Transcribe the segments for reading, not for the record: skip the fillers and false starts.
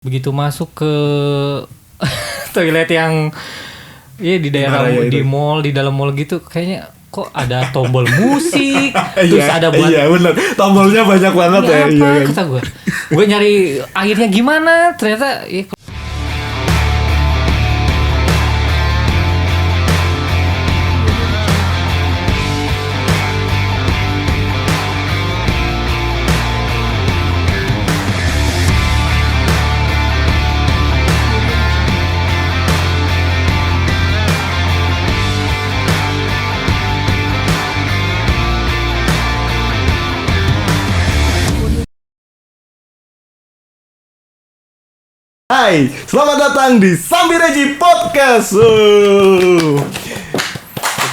Begitu masuk ke toilet yang di daerah di mall, di dalam mall gitu, kayaknya kok ada tombol musik, terus ada buat bener, tombolnya banyak banget ya. Apa kata gue nyari akhirnya gimana, ternyata Hai, selamat datang di Sambireji Podcast.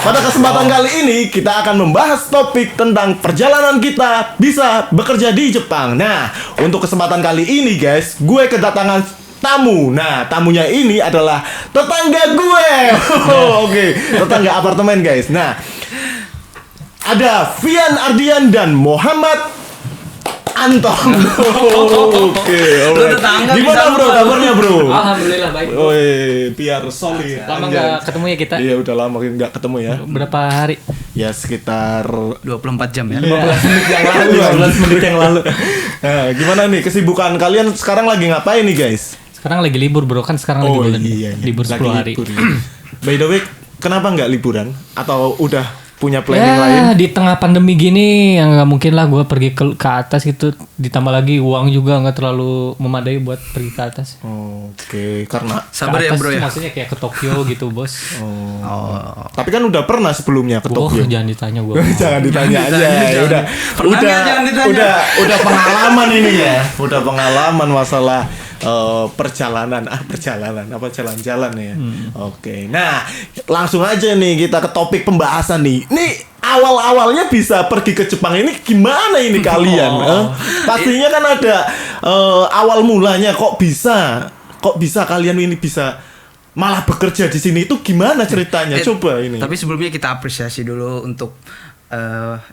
Pada kesempatan kali ini kita akan membahas topik tentang perjalanan kita bisa bekerja di Jepang. Nah, untuk kesempatan kali ini guys, gue kedatangan tamu. Nah, tamunya ini adalah tetangga gue. Oke, tetangga apartemen guys. Nah, ada Vian Ardian dan Muhammad Anton. Oke, gimana bro kabarnya bro? Alhamdulillah baik. Biar solid. Lama nggak ketemu ya kita? Iya udah lama nggak ketemu ya. Berapa hari? Ya sekitar 24 jam ya. 15 menit yang lalu. 15 menit yang lalu. Nah, gimana nih kesibukan kalian sekarang lagi ngapain nih guys? Sekarang lagi libur bro, kan sekarang lagi bulan libur 10 hari. By the way, kenapa nggak liburan? Atau udah punya planning lain? Di tengah pandemi gini yang nggak mungkin lah gue pergi ke atas gitu, ditambah lagi uang juga nggak terlalu memadai buat pergi ke atas. Oke, karena sabar ya bro ya. Maksudnya kayak ke Tokyo gitu bos. Tapi kan udah pernah sebelumnya ke Tokyo. Jangan ditanya gue. Jangan ditanya aja. Udah pengalaman ini ya. Udah pengalaman masalah perjalanan jalan-jalan ya. Oke. Nah, langsung aja nih kita ke topik pembahasan nih. Nih awal-awalnya bisa pergi ke Jepang ini gimana ini kalian? Pastinya kan ada awal mulanya kok bisa kalian ini bisa malah bekerja di sini, itu gimana ceritanya? Coba ini. Tapi sebelumnya kita apresiasi dulu untuk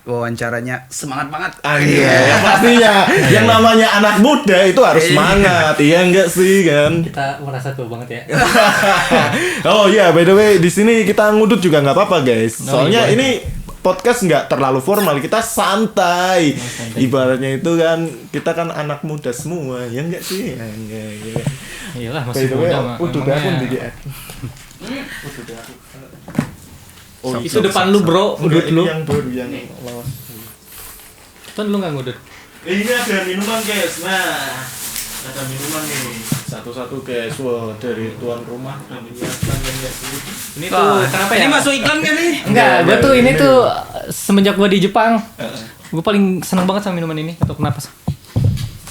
wawancaranya, semangat banget. Iya, pastinya. Yang namanya anak muda itu harus semangat. Iya enggak sih kan? Kita merasa tua banget ya. Oh iya, by the way di sini kita ngudut juga nggak apa-apa guys. Soalnya ini podcast nggak terlalu formal, kita santai. Ibaratnya itu kan kita kan anak muda semua, ya enggak sih? Enggak. Iyalah masih muda mah. Udah pun di Oh, itu depan lu bro, ngudut lu. Yang baru yang lawas. Kan lu nggak ngudut. Ini ada minuman guys. Nah, ada minuman nih. Satu-satu guys. Wah, dari tuan rumah dan menyiapkan ini tuh kenapa ya? Ini masuk iklan kan nih? Enggak, gue tuh ini tuh semenjak gue di Jepang, gue paling seneng banget sama minuman ini. Atau kenapa?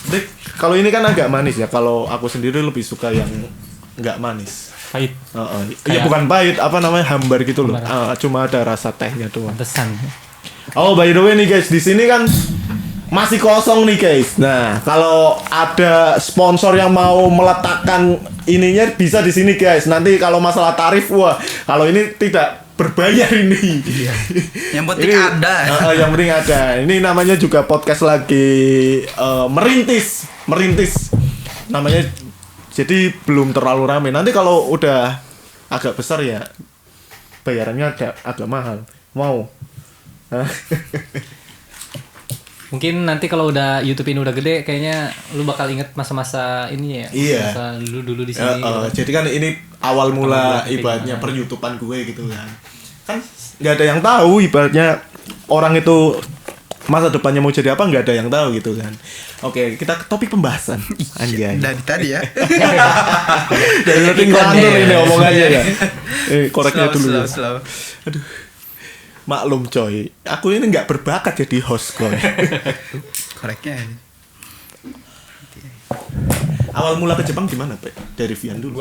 Dek, kalau ini kan agak manis ya. Kalau aku sendiri lebih suka yang nggak manis. Pahit. Iya bukan pahit, apa namanya, hambar gitu loh. Cuma ada rasa tehnya doang. Pantesan. Oh by the way nih guys, di sini kan masih kosong nih guys. Nah kalau ada sponsor yang mau meletakkan ininya bisa di sini guys. Nanti kalau masalah tarif, wah kalau ini tidak berbayar ini. Iya. Yang penting ini, ada. Yang penting ada. Ini namanya juga podcast lagi merintis. Namanya. Jadi belum terlalu ramai. Nanti kalau udah agak besar ya bayarannya agak mahal. Mau? Mungkin nanti kalau udah YouTube ini udah gede, kayaknya lu bakal inget masa-masa ini ya. Iya. Masa dulu di sini. Jadi kan ini awal mula ibaratnya per-YouTubean gue gitu kan. Kan nggak ada yang tahu ibaratnya orang itu masa depannya mau jadi apa, nggak ada yang tahu gitu kan. Oke, kita ke topik pembahasan. Anjay. Dari tadi ya. Dari tadi ngelantur ini omongannya ya. Koreknya dulu. Slow. Aduh. Maklum coy, aku ini nggak berbakat jadi host coy. Koreknya. Awal mula ke Jepang gimana, Pak? Dari Vian dulu.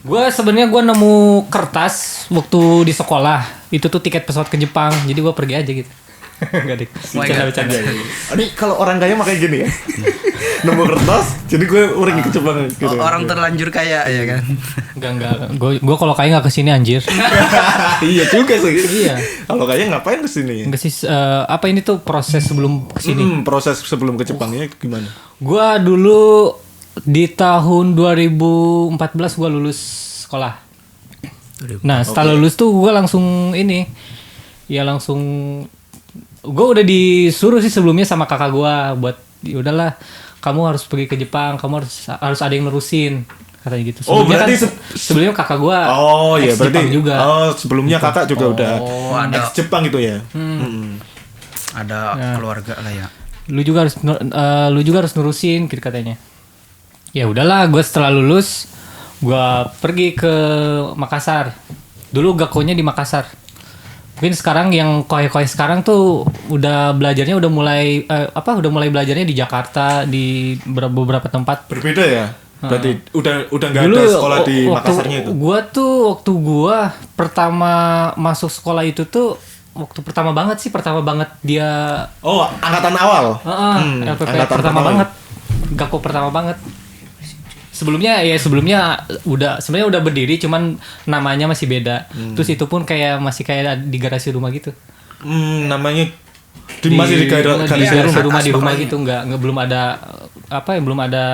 Gua sebenarnya nemu kertas waktu di sekolah. Itu tuh tiket pesawat ke Jepang. Jadi gua pergi aja gitu. Enggak deh. Bercanda. Ini kalau orang kaya makanya gini ya. Nemu kertas, jadi gue pergi ke Jepang gitu. Orang terlanjur kaya ya kan. Enggak. Gue kalau kaya enggak kesini anjir. Iya juga sih. Iya. Kalau kaya ngapain kesini? Enggak sih, apa ini tuh proses sebelum kesini? Proses sebelum ke Jepangnya gimana? Gua dulu di tahun 2014 gue lulus sekolah. Nah setelah lulus tuh gue langsung langsung gue udah disuruh sih sebelumnya sama kakak gue buat ya udahlah kamu harus pergi ke Jepang, kamu harus ada yang nerusin katanya gitu. Sebelumnya berarti sebelumnya kakak gue berarti Jepang juga. Sebelumnya gitu. Kakak juga udah ada ex Jepang gitu ya. Ada keluarga lah ya. Lu juga harus nerusin gitu katanya. Ya udahlah, gue setelah lulus gue pergi ke Makassar. Dulu gakonya di Makassar. Mungkin sekarang yang koi sekarang tuh udah belajarnya udah mulai belajarnya di Jakarta, di beberapa tempat. Berbeda ya. Berarti udah nggak ada sekolah di Makassarnya itu. Waktu gua pertama masuk sekolah itu tuh pertama banget dia. Oh, angkatan awal. LPP angkatan pertama banget. Gakko pertama banget. Sebelumnya sebenarnya udah berdiri, cuman namanya masih beda. Terus itu pun masih kayak di garasi rumah gitu. Namanya masih di garasi rumah gitu, belum ada belum ada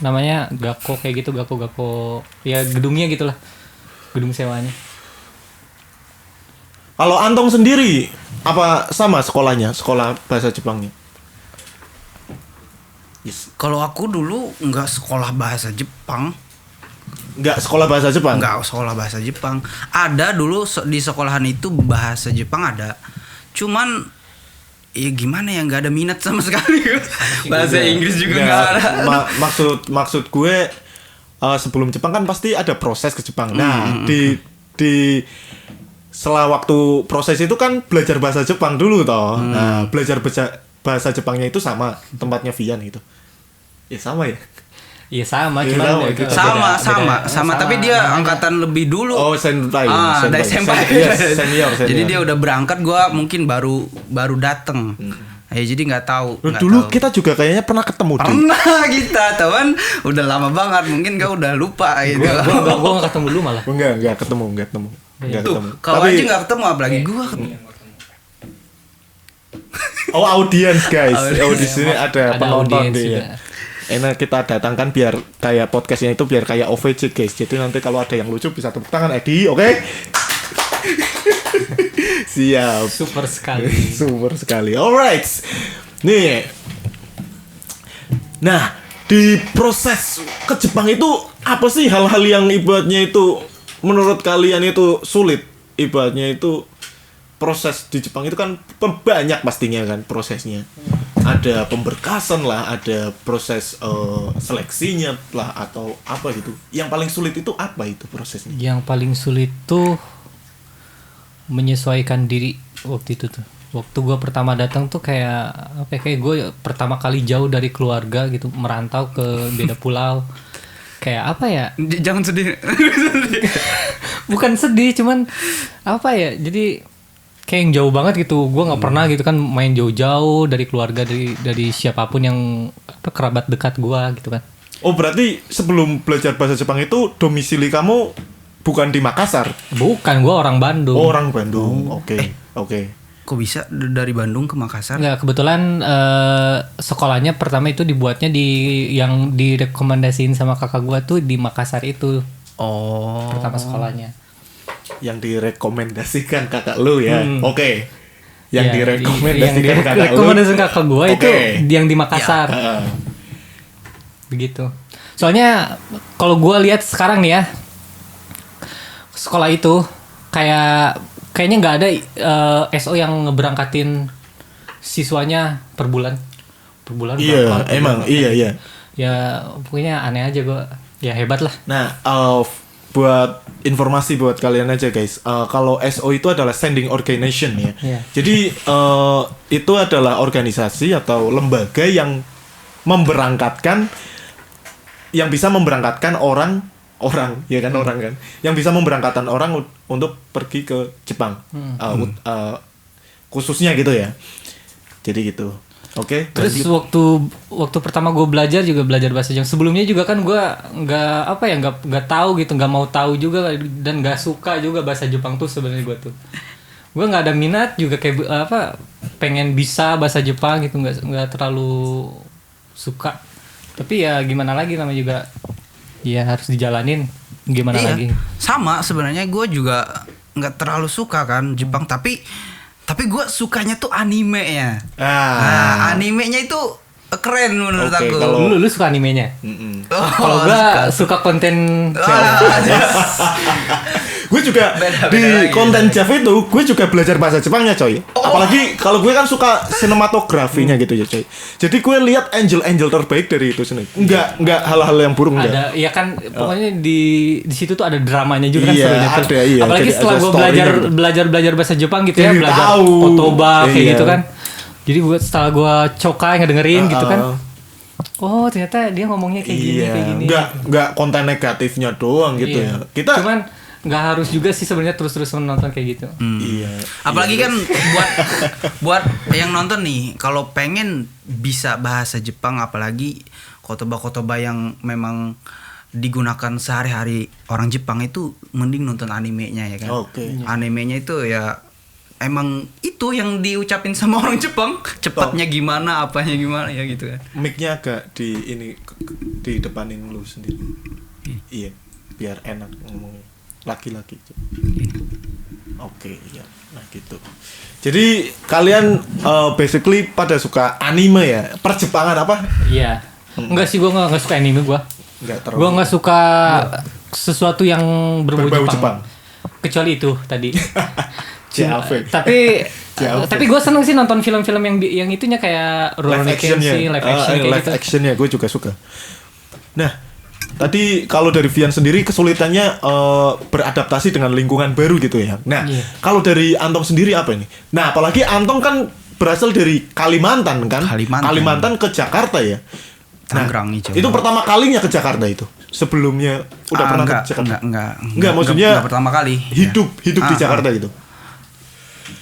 namanya Gakko kayak gitu, Gakko ya gedungnya gitulah, gedung sewanya. Kalau Antong sendiri apa sama sekolahnya, sekolah bahasa Jepangnya? Yes. Kalau aku dulu nggak sekolah bahasa Jepang. Nggak sekolah bahasa Jepang? Nggak sekolah bahasa Jepang. Ada dulu di sekolahan itu bahasa Jepang ada. Cuman ya gimana ya, nggak ada minat sama sekali. Bahasa Inggris juga nggak ada. Maksud gue sebelum Jepang kan pasti ada proses ke Jepang. Nah di setelah waktu proses itu kan belajar bahasa Jepang dulu toh. Nah belajar bahasa Jepangnya itu sama tempatnya Vian gitu. Ya sama ya. Iya sama, cuma sama, tapi dia angkatan lebih dulu. Oh, senpai. Dari senpai. Senior. Jadi dia udah berangkat, gua mungkin baru dateng. Ya jadi nggak tahu. Dulu kita juga kayaknya pernah ketemu. Pernah kita, teman. Udah lama banget, mungkin kau udah lupa gitu. Gua nggak ketemu dulu malah. Enggak ketemu. Tuh, kalau aja nggak ketemu apalagi gua. Oh, audiens guys. Di sini ada penonton deh ya. Enak kita datangkan biar kayak podcastnya itu biar kayak OVJ guys. Jadi nanti kalau ada yang lucu bisa tepuk tangan Edi, oke? Siap. Super sekali. Alright. Nih. Nah, di proses ke Jepang itu apa sih hal-hal yang ibaratnya itu menurut kalian itu sulit? Ibaratnya itu proses di Jepang itu kan banyak pastinya kan prosesnya. Ada pemberkasan lah, ada proses seleksinya lah atau apa gitu. Yang paling sulit itu apa itu prosesnya? Yang paling sulit tuh menyesuaikan diri waktu itu tuh. Waktu gue pertama datang tuh kayak gue pertama kali jauh dari keluarga gitu, merantau ke beda pulau. Kayak apa ya? Jangan sedih. Bukan sedih, cuman apa ya? Jadi kayak yang jauh banget gitu. Gue nggak pernah gitu kan main jauh-jauh dari keluarga, dari siapapun yang kerabat dekat gue gitu kan. Oh berarti sebelum belajar bahasa Jepang itu domisili kamu bukan di Makassar? Bukan, gue orang Bandung. Oh, orang Bandung. Oke. Kok bisa dari Bandung ke Makassar? Nggak, kebetulan sekolahnya pertama itu dibuatnya yang direkomendasiin sama kakak gue tuh di Makassar itu. Oh. Pertama sekolahnya. Yang direkomendasikan kakak lu ya. Oke. Yang ya, direkomendasikan kakak lu. Rekomendasikan kakak gue itu yang di Makassar. Ya. Begitu. Soalnya kalau gue lihat sekarang nih ya, sekolah itu kayaknya nggak ada SO yang ngeberangkatin siswanya per bulan. Iya, emang iya. Ya pokoknya aneh aja gue. Ya hebat lah. Nah, buat informasi buat kalian aja guys, kalau SO itu adalah standing organization ya. Yeah. Jadi itu adalah organisasi atau lembaga yang bisa memberangkatkan orang ya kan, orang kan, yang bisa memberangkatkan orang untuk pergi ke Jepang, khususnya gitu ya. Jadi gitu. Oke. Terus waktu pertama gue belajar bahasa Jepang. Sebelumnya juga kan gue nggak tahu gitu, nggak mau tahu juga dan nggak suka juga bahasa Jepang tuh sebenarnya gue tuh. Gue nggak ada minat juga kayak pengen bisa bahasa Jepang gitu, nggak terlalu suka. Tapi ya gimana lagi, namanya juga ya harus dijalanin. Gimana Iya, lagi? sama sebenarnya gue juga nggak terlalu suka kan Jepang, tapi gue sukanya tuh animenya. Nah, animenya itu keren menurut Oke, aku. kalau- Lu suka animenya? Oh, Kalau gua suka konten Gue juga Beda-beda di lagi, konten beda. Jeff itu gue juga belajar bahasa Jepangnya coy. Apalagi kalau gue kan suka sinematografinya gitu ya coy. Jadi gue lihat angel terbaik dari itu sendiri. Enggak hal-hal yang buruk enggak. ada, ya kan pokoknya di situ tuh ada dramanya juga kan Iya, serunya tuh. ada, iya. Apalagi Jadi setelah ada gue story-nya belajar bahasa Jepang gitu ya, Jadi belajar tahu. kotoba kayak Iya. gitu kan. Jadi buat setelah gue cokai ngedengerin gitu kan. Oh, ternyata dia ngomongnya kayak gini, Iya, kayak gini. enggak konten negatifnya doang gitu Iya. ya. Kita Cuman nggak harus juga sih sebenarnya terus-terus menonton kayak gitu. iya. Apalagi kan buat yang nonton nih, kalau pengen bisa bahasa Jepang, apalagi kotoba-kotoba yang memang digunakan sehari-hari orang Jepang, itu mending nonton animenya ya kan. Oke. Animenya itu ya emang itu yang diucapin sama orang Jepang, cepatnya gimana, apanya gimana ya gitu kan. Mic-nya agak di depanin lu sendiri. Iya, biar enak ngomongnya. Laki-laki. Oke, iya. Nah, gitu. Jadi kalian basically pada suka anime ya? Perjepangan apa? Iya. Enggak sih, gue nggak suka anime gue. Enggak terlalu. Gue nggak suka sesuatu yang berbau Berbau Jepang. Kecuali itu tadi. JAV. tapi gue seneng sih nonton film-film yang itunya kayak Rurouni Kenshin, live action kayak live gitu. actionnya gue juga suka. Nah, tadi kalau dari Vian sendiri kesulitannya beradaptasi dengan lingkungan baru gitu ya. Nah, Iya. kalau dari Antong sendiri apa ini? Nah, apalagi Antong kan berasal dari Kalimantan kan? Kalimantan. Ke Jakarta ya. Tangerang hijau. Itu pertama kalinya ke Jakarta itu. Sebelumnya udah pernah ke Jakarta? Enggak, maksudnya enggak pertama kali. Hidup di Jakarta gitu.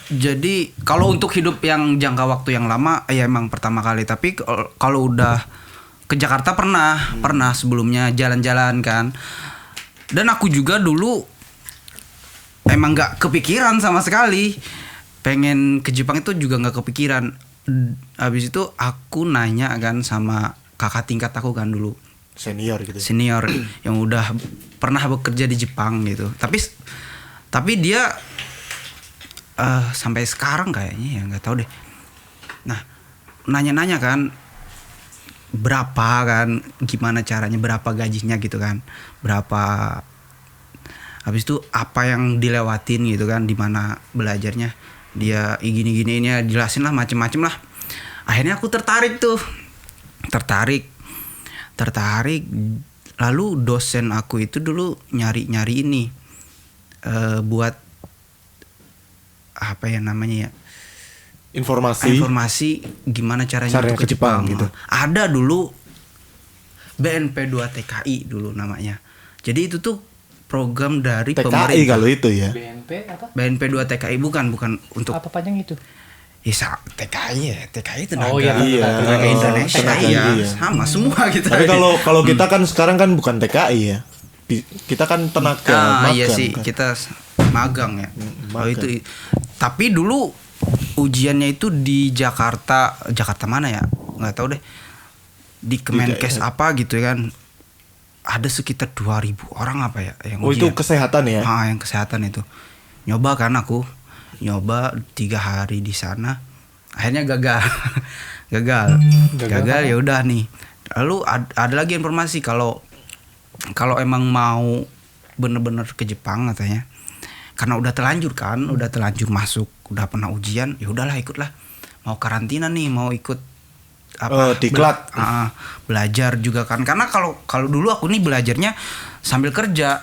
Jadi kalau untuk hidup yang jangka waktu yang lama ya emang pertama kali, tapi kalau udah ke Jakarta pernah sebelumnya jalan-jalan kan. Dan aku juga dulu emang nggak kepikiran sama sekali pengen ke Jepang, itu juga nggak kepikiran. Habis itu aku nanya kan sama kakak tingkat aku kan dulu, Senior gitu. senior yang udah pernah bekerja di Jepang gitu. Tapi dia sampai sekarang kayaknya ya nggak tahu deh. Nah, nanya-nanya kan berapa kan, gimana caranya, berapa gajinya gitu kan, berapa, habis itu apa yang dilewatin gitu kan, di mana belajarnya, dia gini-gini ini ya, jelasin lah macem-macem lah. Akhirnya aku tertarik lalu dosen aku itu dulu nyari ini buat apa ya namanya ya, informasi gimana caranya untuk ke Jepang gitu. Ada dulu BNP 2 TKI dulu namanya. Jadi itu tuh program dari TKI pemerintah. kalau itu ya. BNP apa? BNP 2 TKI bukan untuk Apa panjang itu? TKI ya, TKI tenaga, Oh, iya, tenaga Indonesia tenaga, ya, iya. sama semua kita. Tapi kalau kita kan sekarang kan bukan TKI ya. Kita kan tenaga magang. iya sih, kan. kita magang ya. Oh, magang. itu. Tapi dulu ujiannya itu di Jakarta mana ya? Nggak tahu deh. Di Kemenkes apa gitu kan. Ada sekitar 2.000 orang apa ya yang itu ujian. kesehatan ya? Yang kesehatan itu. Nyoba kan aku. Nyoba 3 hari di sana. Akhirnya gagal. gagal ya udah nih. Lalu ada lagi informasi kalau emang mau bener-bener ke Jepang katanya, karena udah terlanjur masuk, udah pernah ujian, ya udahlah ikutlah. Mau karantina nih, mau ikut apa? Diklat. Belajar juga kan, karena kalau dulu aku nih belajarnya sambil kerja,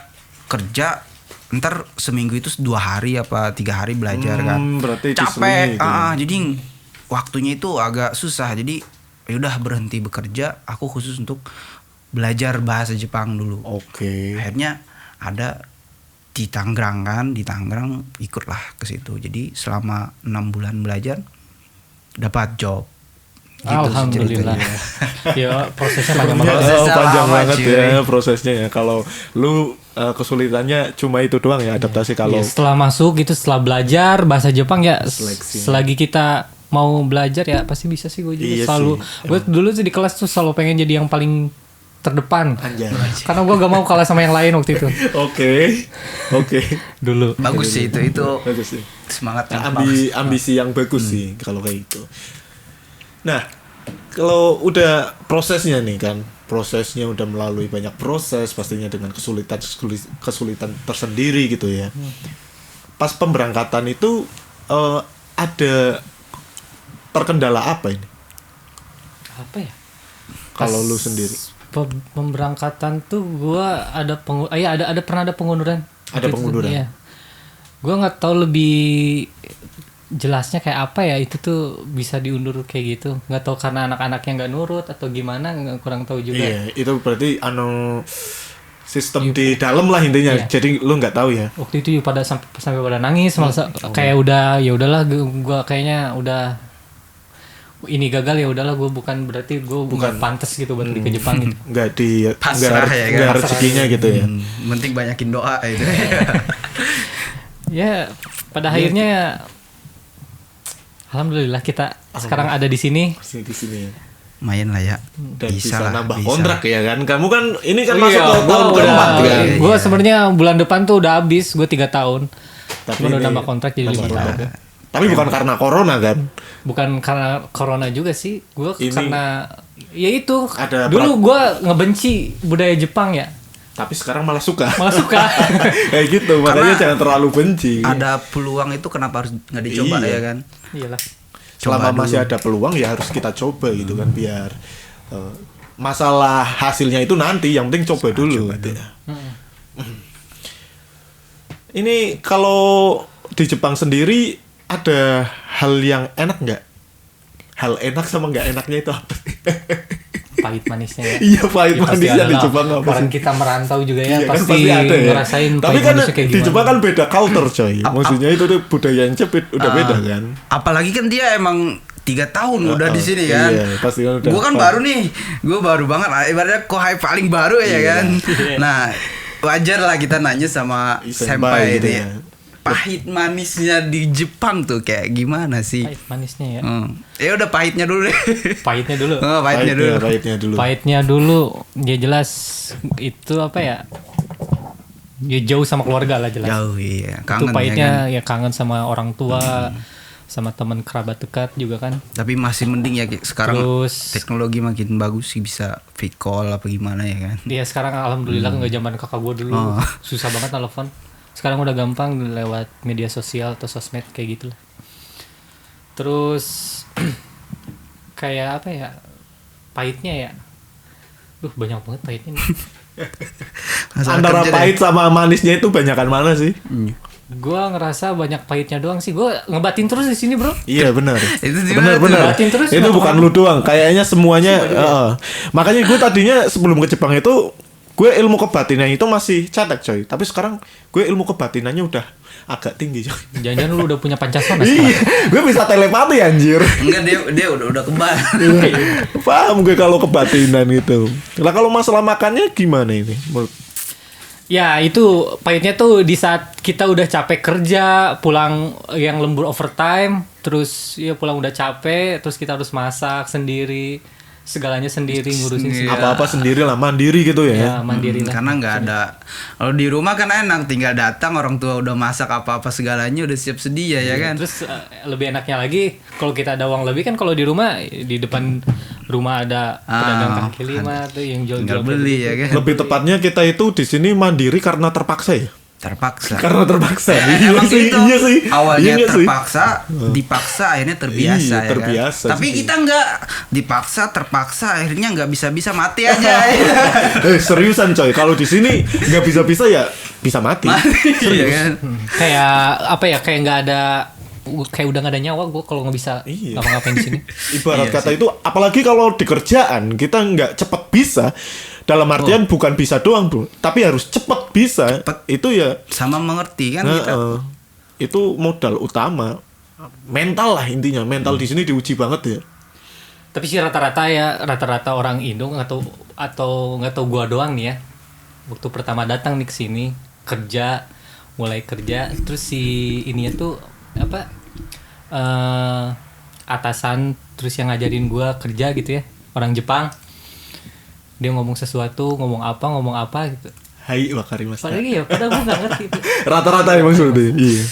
ntar seminggu itu 2 hari apa 3 hari belajar kan. Berarti Capek, itu. jadi waktunya itu agak susah. Jadi ya udah berhenti bekerja, aku khusus untuk belajar bahasa Jepang dulu. Oke. Akhirnya ada di Tangerang kan, ikutlah ke situ. Jadi selama 6 bulan belajar dapat job. Gitu Alhamdulillah. Ya prosesnya panjang Proses- banget. Prosesnya Panjang lama, banget cuy. ya prosesnya ya. Kalau lu kesulitannya cuma itu doang ya adaptasi kalau Ya, setelah masuk gitu, setelah belajar bahasa Jepang ya Seleksi. selagi kita mau belajar ya pasti bisa sih gue juga. Iya Selalu sih, gue dulu sih di kelas tuh selalu pengen jadi yang paling terdepan. Anjay. Karena gue gak mau kalah sama yang lain waktu itu. Oke. Dulu. Bagus sih itu Bagus sih. semangat yang Ambisi yang bagus sih kalau kayak gitu. Nah, kalau udah prosesnya nih kan, prosesnya udah melalui banyak proses pastinya dengan kesulitan tersendiri gitu ya. Pas pemberangkatan itu ada terkendala apa ini? Apa ya? Kalau lu sendiri? Pemberangkatan tuh gue ada pernah ada pengunduran. Ada Waktu itu, pengunduran? Iya. Gue nggak tahu lebih jelasnya kayak apa ya, itu tuh bisa diundur kayak gitu. Nggak tahu karena anak-anaknya nggak nurut atau gimana, kurang tahu juga. Iya, itu berarti sistem di dalam lah intinya. Iya. Jadi lu nggak tahu ya. Waktu itu pada sampai pada nangis, malah kayak udah ya udahlah, gue kayaknya udah ini gagal, ya udahlah, gue berarti gue bukan pantas gitu buat pergi ke Jepang gitu. Pasrah ya kan? nggak rezekinya gitu ya. penting banyakin doa itu. Ya pada akhirnya alhamdulillah kita sekarang ada di sini. Masih di sini ya. Lumayan lah ya. Dan bisa lah, nambah bisa. kontrak ya kan. Kamu kan ini kan Oh masuk iya, ke tahun gua keempat udah- kan. Gue sebenarnya bulan depan tuh udah habis, gue 3 tahun. Tapi Cuman udah ini nambah kontrak jadi nambah 5 tahun. kontrak ya. Tapi bukan karena corona kan. Bukan karena corona juga sih, gue Ini- karena ya itu Ada dulu gue ngebenci budaya Jepang ya, Tapi sekarang malah suka. malah suka. Kayak gitu, makanya Karena jangan terlalu benci. Ada peluang itu kenapa harus nggak dicoba Iya. ya kan? Iyalah. Selama Coba masih dulu. ada peluang ya harus kita coba gitu kan, biar masalah hasilnya itu nanti, yang penting coba dulu. Gitu. Ini kalau di Jepang sendiri ada hal yang enak nggak? Hal enak sama nggak enaknya itu apa? Pahit manisnya ya. Iya, pahit Ya, pasti manisnya ada di lah. Jepang apa Orang sih? kita merantau juga ya, Iya kan, pasti, ada ya. ngerasain Tapi pahit kan manisnya kayak di gimana. Jepang kan beda culture coy. Maksudnya itu tuh budayanya udah beda kan. Apalagi kan dia emang 3 tahun udah di sini kan. Iya, pasti kan udah. Gue kan baru nih, gue baru banget. Ibaratnya kohai paling baru ya kan. Nah, wajar lah kita nanya sama Senpai senpai gitu ini. ya. Pahit manisnya di Jepang tuh kayak gimana sih? Pahit manisnya ya. Ya udah pahitnya dulu deh. Pahitnya dulu. Oh, pahitnya dulu. Pahitnya dulu. Pahitnya dulu, ya jelas itu apa ya? Ya jauh sama keluarga lah jelas. Jauh iya, Itu kangen pahitnya ya kan. ya kangen sama orang tua, sama teman kerabat dekat juga kan. Tapi masih mending ya sekarang Terus- teknologi makin bagus sih, bisa video call apa gimana ya kan. Dia sekarang alhamdulillah nggak zaman kakak gue dulu, Oh. susah banget telepon. Sekarang udah gampang lewat media sosial atau sosmed kayak gitu lah. Terus kayak apa ya? Pahitnya ya. Banyak banget pahitnya nih. Masalah Antara kerja pahit sama manisnya itu banyakan mana sih? Gua ngerasa banyak pahitnya doang sih. Gua ngebatin terus di sini, Bro. Iya benar. Itu gimana tuh? benar. Batin terus Itu nggak bukan apa-apa. lu doang. Kayaknya semuanya. Makanya gue tadinya sebelum ke Jepang itu gue ilmu kebatinannya itu masih cetek coy. Tapi sekarang gue ilmu kebatinannya udah agak tinggi coy. Jangan-jangan lu udah punya pancasona Iya, sekarang. gue bisa telepati anjir. Enggak, dia udah kebal. Paham gue kalau kebatinan itu. Lah kalau masalah makannya gimana ini? Ya itu pahitnya tuh di saat kita udah capek kerja, pulang yang lembur overtime, terus ya pulang udah capek, terus kita harus masak sendiri, segalanya sendiri, ngurusin sendiri. Apa-apa sendiri lah, mandiri gitu Ya ya. mandiri lah. Karena nggak ada. Kalau di rumah kan enak, tinggal datang orang tua udah masak apa-apa segalanya udah siap sedia ya kan. Terus lebih enaknya lagi kalau kita ada uang lebih kan, kalau di rumah, di depan rumah ada pedagang kaki lima tuh yang Tinggal jual-jual. beli ya kan. Lebih tepatnya kita itu di sini mandiri karena terpaksa ya. Terpaksa. Karena terpaksa. Emang gitu. Iya sih. Awalnya Iya nggak sih? terpaksa, dipaksa, akhirnya terbiasa Iya, ya terbiasa kan. Tapi sih. kita nggak dipaksa, terpaksa, akhirnya nggak bisa mati aja. Seriusan coy, kalau di sini nggak bisa-bisa ya bisa mati. Iya kan. Kayak apa ya? Kayak nggak ada, kayak udah nggak ada nyawa gue kalau nggak bisa Iya. ngapa-ngapain di sini. Ibarat Iya kata itu, apalagi kalau di kerjaan kita nggak cepet bisa. Dalam artian bukan bisa doang bro, tapi harus cepet bisa. Cepet. Itu ya, Sama mengerti kan kita. itu modal utama. Mental lah intinya, mental di sini diuji banget ya. Tapi sih rata-rata orang Indo atau nggak tahu gua doang nih ya. Waktu pertama datang nih ke sini mulai kerja, terus si ininya tuh apa? atasan terus yang ngajarin gue kerja gitu ya, orang Jepang. Dia ngomong sesuatu, ngomong apa gitu. Hai wakarimashita. Padahal gue gak ngerti itu. Rata-rata emang seperti itu. Iya.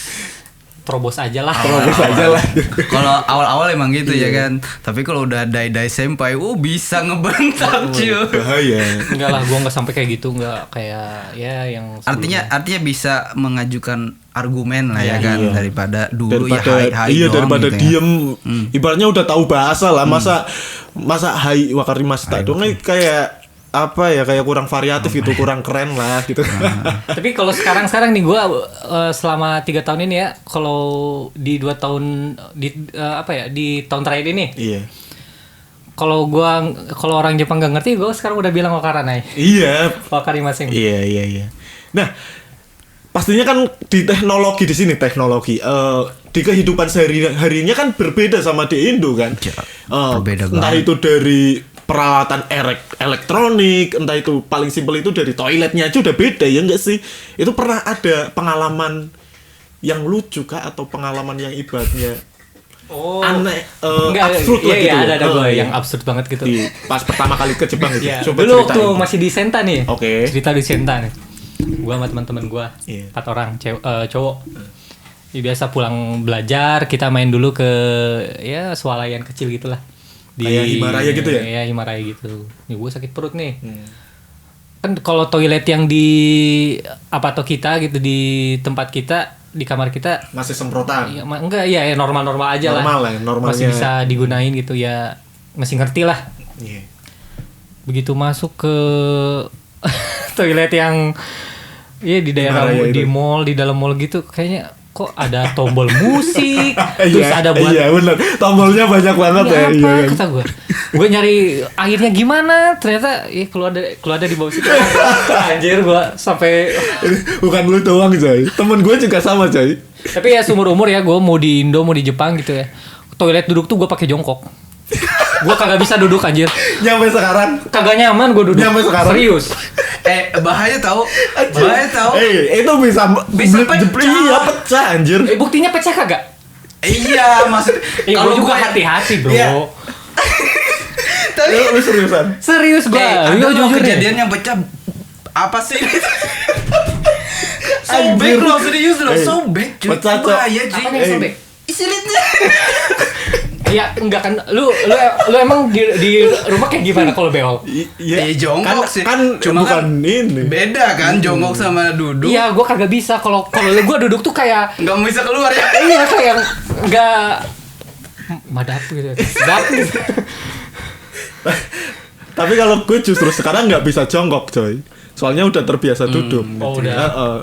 Terobos aja lah. Terobos aja lah. Kalau awal-awal emang gitu ya kan. Tapi kalau udah dai senpai, bisa ngebentak cuy. Bahaya. Enggak lah, gue nggak sampai kayak gitu, nggak kayak ya yang sebelumnya. Artinya bisa mengajukan argumen lah ya kan, Iya. daripada dulu Daripada ya hai iya doang daripada gitu ya. diem. Ibaratnya udah tahu bahasa lah. Masa hai wakarimashita itu kayak apa ya, kayak kurang variatif gitu, kurang keren lah gitu. Tapi kalau sekarang nih gue selama 3 tahun ini ya, kalau di 2 tahun di tahun terakhir ini, Iya. kalau orang Jepang gak ngerti, gue sekarang udah bilang wakaranai. Iya. Wakarimasen. Iya. Nah, pastinya kan di sini teknologi di kehidupan sehari-harinya kan berbeda sama di Indo kan. Berbeda entah banget. itu dari peralatan elektronik, entah itu paling simpel itu dari toiletnya aja udah beda ya enggak sih? Itu pernah ada pengalaman yang lucu kah, atau pengalaman yang ibaratnya aneh, absurd lah gitu? Iya, ada gue Iya. yang absurd banget gitu. Pas pertama kali ke Jepang gitu. Ya, Coba dulu waktu ceritain. masih di Senta nih. Oke. Cerita di Senta nih. Gua sama teman-teman gua, Iya. 4 orang cowok. Ya, biasa pulang belajar, kita main dulu ke ya swalayan kecil gitulah. Kayak Himaraya gitu ya? Iya, Himaraya gitu. Nih gua sakit perut nih. Kan kalau toilet yang di apato kita gitu, di tempat kita, di kamar kita, Masih semprotan. ya, enggak ya normal-normal aja lah. Normal lah, normalnya. Masih bisa digunain gitu ya. Masih ngerti lah. Iya. Begitu masuk ke toilet yang di daerah Himaraya di itu. mall, di dalam mall gitu, kayaknya kok ada tombol musik, terus ada buat Iya benar, tombolnya banyak banget ini ya. apa Iya. kata gue nyari akhirnya gimana, ternyata keluar di bawah situ. Anjir, gue sampai Bukan lu doang coy, temen gue juga sama coy. tapi ya seumur umur ya, gue mau di Indo mau di Jepang gitu ya, toilet duduk tuh gue pakai jongkok. Gue kagak bisa duduk anjir, Nyampe sekarang. kagak nyaman gue duduk. Nyampe sekarang? Serius. Bahaya tahu. Itu bisa Bisa pecah. Iya pecah anjir. Buktinya pecah kagak? Iya, maksud Kalau juga gue- hati-hati bro. Iya. Tapi Lu seriusan? Serius gue. ada Yo, loh jujur kejadian deh. yang pecah. Apa sih? Anjir. Sobek loh, serius loh, Eh, sobek cuy. pecah, Cok. Bahaya cuy. Apanya yang sobek? Isilitnya. Iya, enggak kan. Lu emang di rumah kayak gimana kalau beol? Iya, jongkok sih. Kan Cuma bukan kan ini. Beda kan jongkok sama duduk. Iya, gua kagak bisa. Kalau gua duduk tuh kayak Nggak bisa keluar ya. iya kayak enggak madap gitu. Sedap gitu. Tapi kalau gue justru sekarang nggak bisa jongkok coy. Soalnya udah terbiasa duduk. Oh, udah.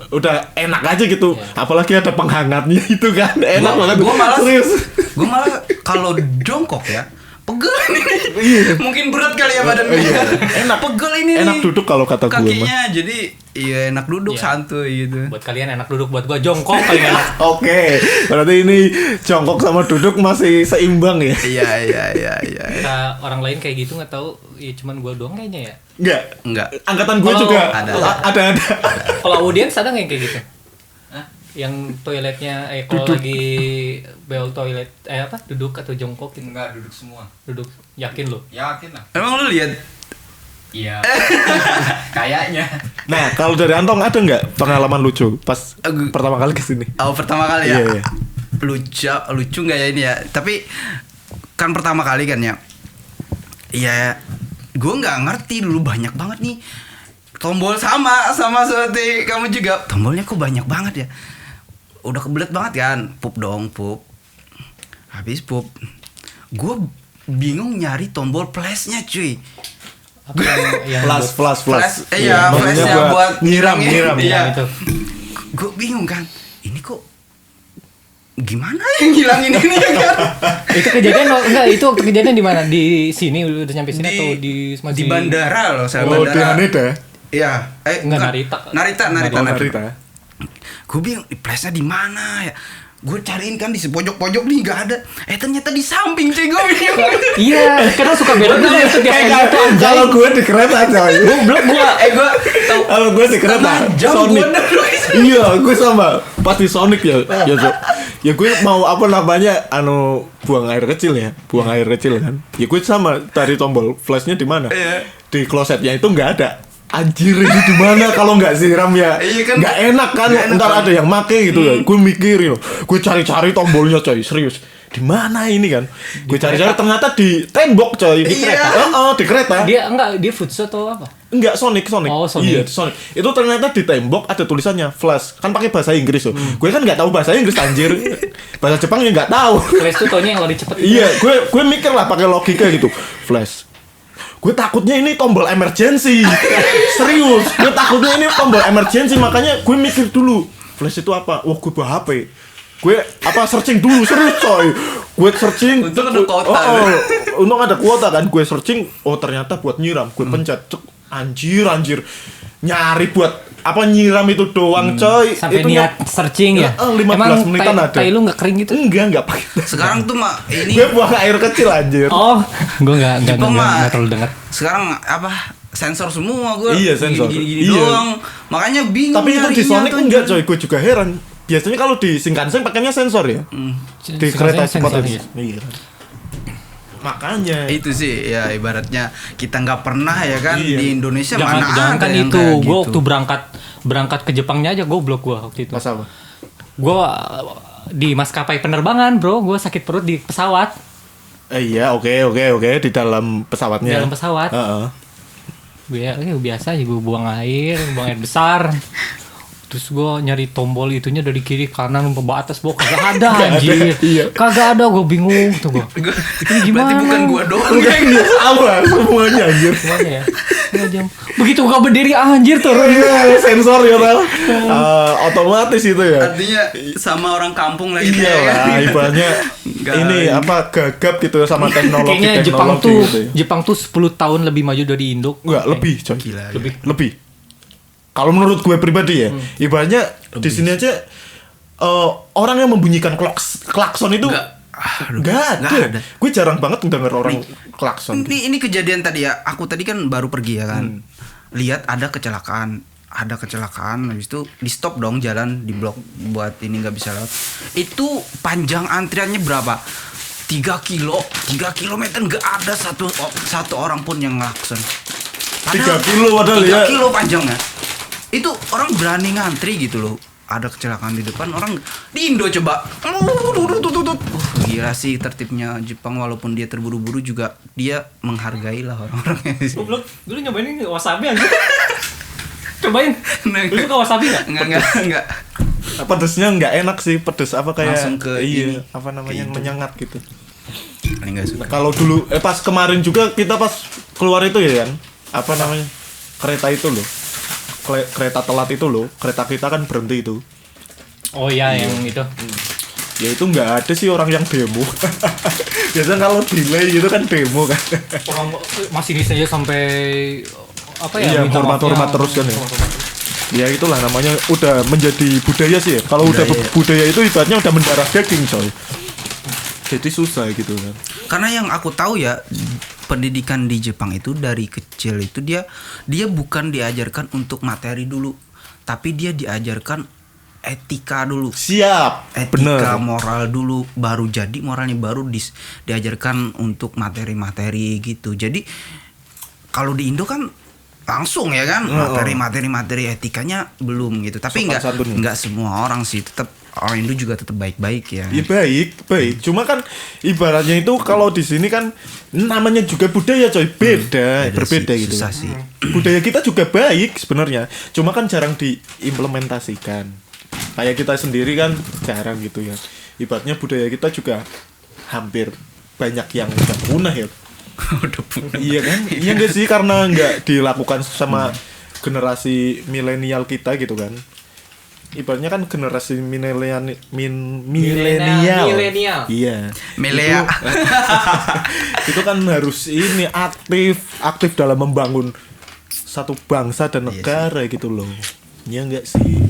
Udah enak aja gitu. Apalagi ada penghangatnya itu kan. Enak banget. Gue malah serius. Gue malah kalau jongkok ya pegel ini. Mungkin berat kali ya badannya. Iya. Enak. Pegel ini. Enak duduk kalau kata gue mah. kakinya. Jadi iya enak duduk Iya. santuy gitu. Buat kalian enak duduk, buat gua jongkok paling enak. Oke, berarti ini jongkok sama duduk masih seimbang ya? Iya. Kata orang lain kayak gitu nggak tahu, ya cuman gua doang kayaknya ya. Enggak. Enggak. Angkatan gue Kalau juga ada. ada. Kalau audiens ada nggak yang kayak gitu? Yang toiletnya kalau lagi beol toilet apa duduk atau jongkok gitu? Enggak, duduk semua. Duduk, yakin lo? Yakin lah. Emang lu lihat? Iya. Kayaknya. Nah, kalau dari Antong ada nggak pengalaman lucu pas Aku- pertama kali kesini? Oh pertama kali ya. Iya. Lucu nggak ya ini ya? Tapi kan pertama kali kan ya. Iya, gue nggak ngerti dulu banyak banget nih tombol sama seperti kamu juga. Tombolnya kok banyak banget ya? Udah kebelet banget kan? Pup dong, pup. Habis pup, gue bingung nyari tombol flashnya cuy. Apa yang Flash. Iya, maksudnya flashnya buat nyiram. ngilangin. Iya. itu? Gue bingung kan, ini kok gimana yang ngilangin ini ya kan? Itu kejadian enggak, itu waktu kejadian di mana? Di sini udah nyampe sini atau di di bandara loh, saya Oh, di bandara. Haneda. Iya, Enggak, bukan. Narita. Narita. Gue bingung, flashnya di mana ya? Gue cariin kan di pojok-pojok nih nggak ada. Ternyata di samping cuy, gue bingung. Iya, karena suka belok tuh itu dia kayak gitu anjay. Kalau gue di kereta coy. Goblok gua. Gue tau. Kalau gue di kereta Setengah jam Sonic. gue nungguin. Iya, gue sama. Pasti Sonic ya. Ya, Cok. Ya gue mau apa namanya buang air kecil ya, buang air kecil kan. Ya gue sama tadi tombol flashnya di mana? Di klosetnya itu nggak ada. Anjir ini di mana kalau nggak siram ya? Iya kan? Nggak enak kan? Ntar ada yang make gitu ya. Gue mikirin, gue cari-cari tombolnya coy, serius. Di mana ini kan? Gue cari-cari ternyata di tembok coy. Di kereta. Di kereta. Dia Futsu atau apa? Enggak, Sonic. Oh, Sonic. Iya, Sonic. Itu ternyata di tembok ada tulisannya Flash. Kan pakai bahasa Inggris tuh. Gue kan nggak tahu bahasa Inggris anjir. Bahasa Jepang ya nggak tahu. Flash tuh taunya yang lari cepet itu. Iya, gue mikir lah pakai logika gitu. Flash. Gue takutnya ini tombol emergency. Serius, gue takutnya ini tombol emergency, makanya gue mikir dulu. Flash itu apa? Wah, gue bawa HP. Gue searching dulu, serius coy. Gue searching. Untung ada kuota. Untung ada kuota kan. Gue searching, ternyata buat nyiram. Gue pencet, anjir. Nyari buat nyiram itu doang coy. Sampai itu niat searching ya. 15 menitan ada. Tai lu nggak kering gitu? Enggak pakai. Sekarang tuh ini Gue buang air kecil anjir. Oh, gue nggak terlalu dengar. sekarang sensor semua gue. Iya, sensor. Gini Iya. doang. Makanya bingung. Tapi itu di nyarinya Sonic tuh. enggak coy, gue juga heran. Biasanya kalau di Shinkansen pakainya sensor ya. Di kereta cepat ya. Iya. Makanya Itu sih ya ibaratnya kita nggak pernah ya kan Iya. di Indonesia Jangan mana ada yang itu. kayak Gue gitu. waktu berangkat ke Jepangnya aja goblok gue waktu itu. pas apa? Gue di maskapai penerbangan bro, gue sakit perut di pesawat. Iya, oke di dalam pesawatnya. Di dalam pesawat. Heeh. Biasa aja gue buang air besar. Terus gue nyari tombol itunya dari kiri kanan ke atas bawah kagak ada anjir. Iya. Kagak ada, gue bingung tuh gue. Ini gimana? Berarti bukan gua doang. Iya, sama semuanya anjir. Gimana ya? 2 jam. Begitu gue berdiri anjir turun. Iya, sensor ya Ral. Otomatis itu ya. Artinya sama orang kampung lah gitu Iya ya. lah, ibaratnya Nggak. ini gagap gitu sama teknologi. Kayaknya gitu ya. Jepang tuh 10 tahun lebih maju dari Indo. Enggak, lebih coy. Gila. Lebih. Kalau menurut gue pribadi ya, ibaratnya di sini aja orang yang membunyikan klakson itu nggak ada. Gue jarang banget denger orang klakson. Ini kejadian tadi ya. Aku tadi kan baru pergi ya kan. Lihat ada kecelakaan. Habis itu di stop dong jalan di blok buat ini nggak bisa lewat. Itu panjang antriannya berapa? 3 kilometer nggak ada satu orang pun yang ngelakson. 3 kilo padahal 3 ya. kilo panjangnya. Itu orang berani ngantri gitu loh. Ada kecelakaan di depan, orang di Indo coba. Gila sih tertibnya Jepang, walaupun dia terburu-buru juga dia menghargai lah orang-orangnya sih. Goblok, dulu nyobain ini wasabi aja. Cobain. Lu suka wasabi enggak? Enggak. Pedesnya nggak enak sih, pedes apa kayak Langsung ke ini, apa namanya ke itu. menyengat gitu. Paling enggak suka. Kalau dulu pas kemarin juga kita pas keluar itu ya kan, apa namanya, kereta itu loh, kereta telat itu loh, kereta kita kan berhenti itu. Oh iya, yang itu. Ya itu nggak ada sih orang yang demo. Biasanya kalau delay gitu kan demo kan. Orang masinis aja sampai apa ya? Iya, minta hormat maafnya. terus kan ya. Ya itulah namanya udah menjadi budaya sih ya. Kalau udah budaya itu ibaratnya udah mendarah daging coy. Jadi susah gitu kan. Karena yang aku tahu ya, pendidikan di Jepang itu dari kecil itu dia bukan diajarkan untuk materi dulu, tapi dia diajarkan etika dulu. Siap. Etika Bener. moral dulu, baru jadi moralnya baru diajarkan untuk materi-materi gitu. Jadi kalau di Indo kan langsung ya kan materi etikanya belum gitu. Tapi Sopan santun. nggak semua orang sih, tetap orang Indo juga tetap baik-baik ya. Ya baik. Cuma kan ibaratnya itu kalau di sini kan namanya juga budaya coy, berbeda sih, gitu. susah sih. Budaya kita juga baik sebenarnya, cuma kan jarang diimplementasikan. Kayak kita sendiri kan jarang gitu ya. Ibaratnya budaya kita juga hampir banyak yang udah punah ya. Udah punah. Iya kan? Iya enggak sih, karena nggak dilakukan sama generasi milenial kita gitu kan. Ibaratnya kan generasi milenial. Milenial. Iya. Melea. Itu kan harus ini aktif dalam membangun satu bangsa dan negara gitu loh. Iya enggak sih?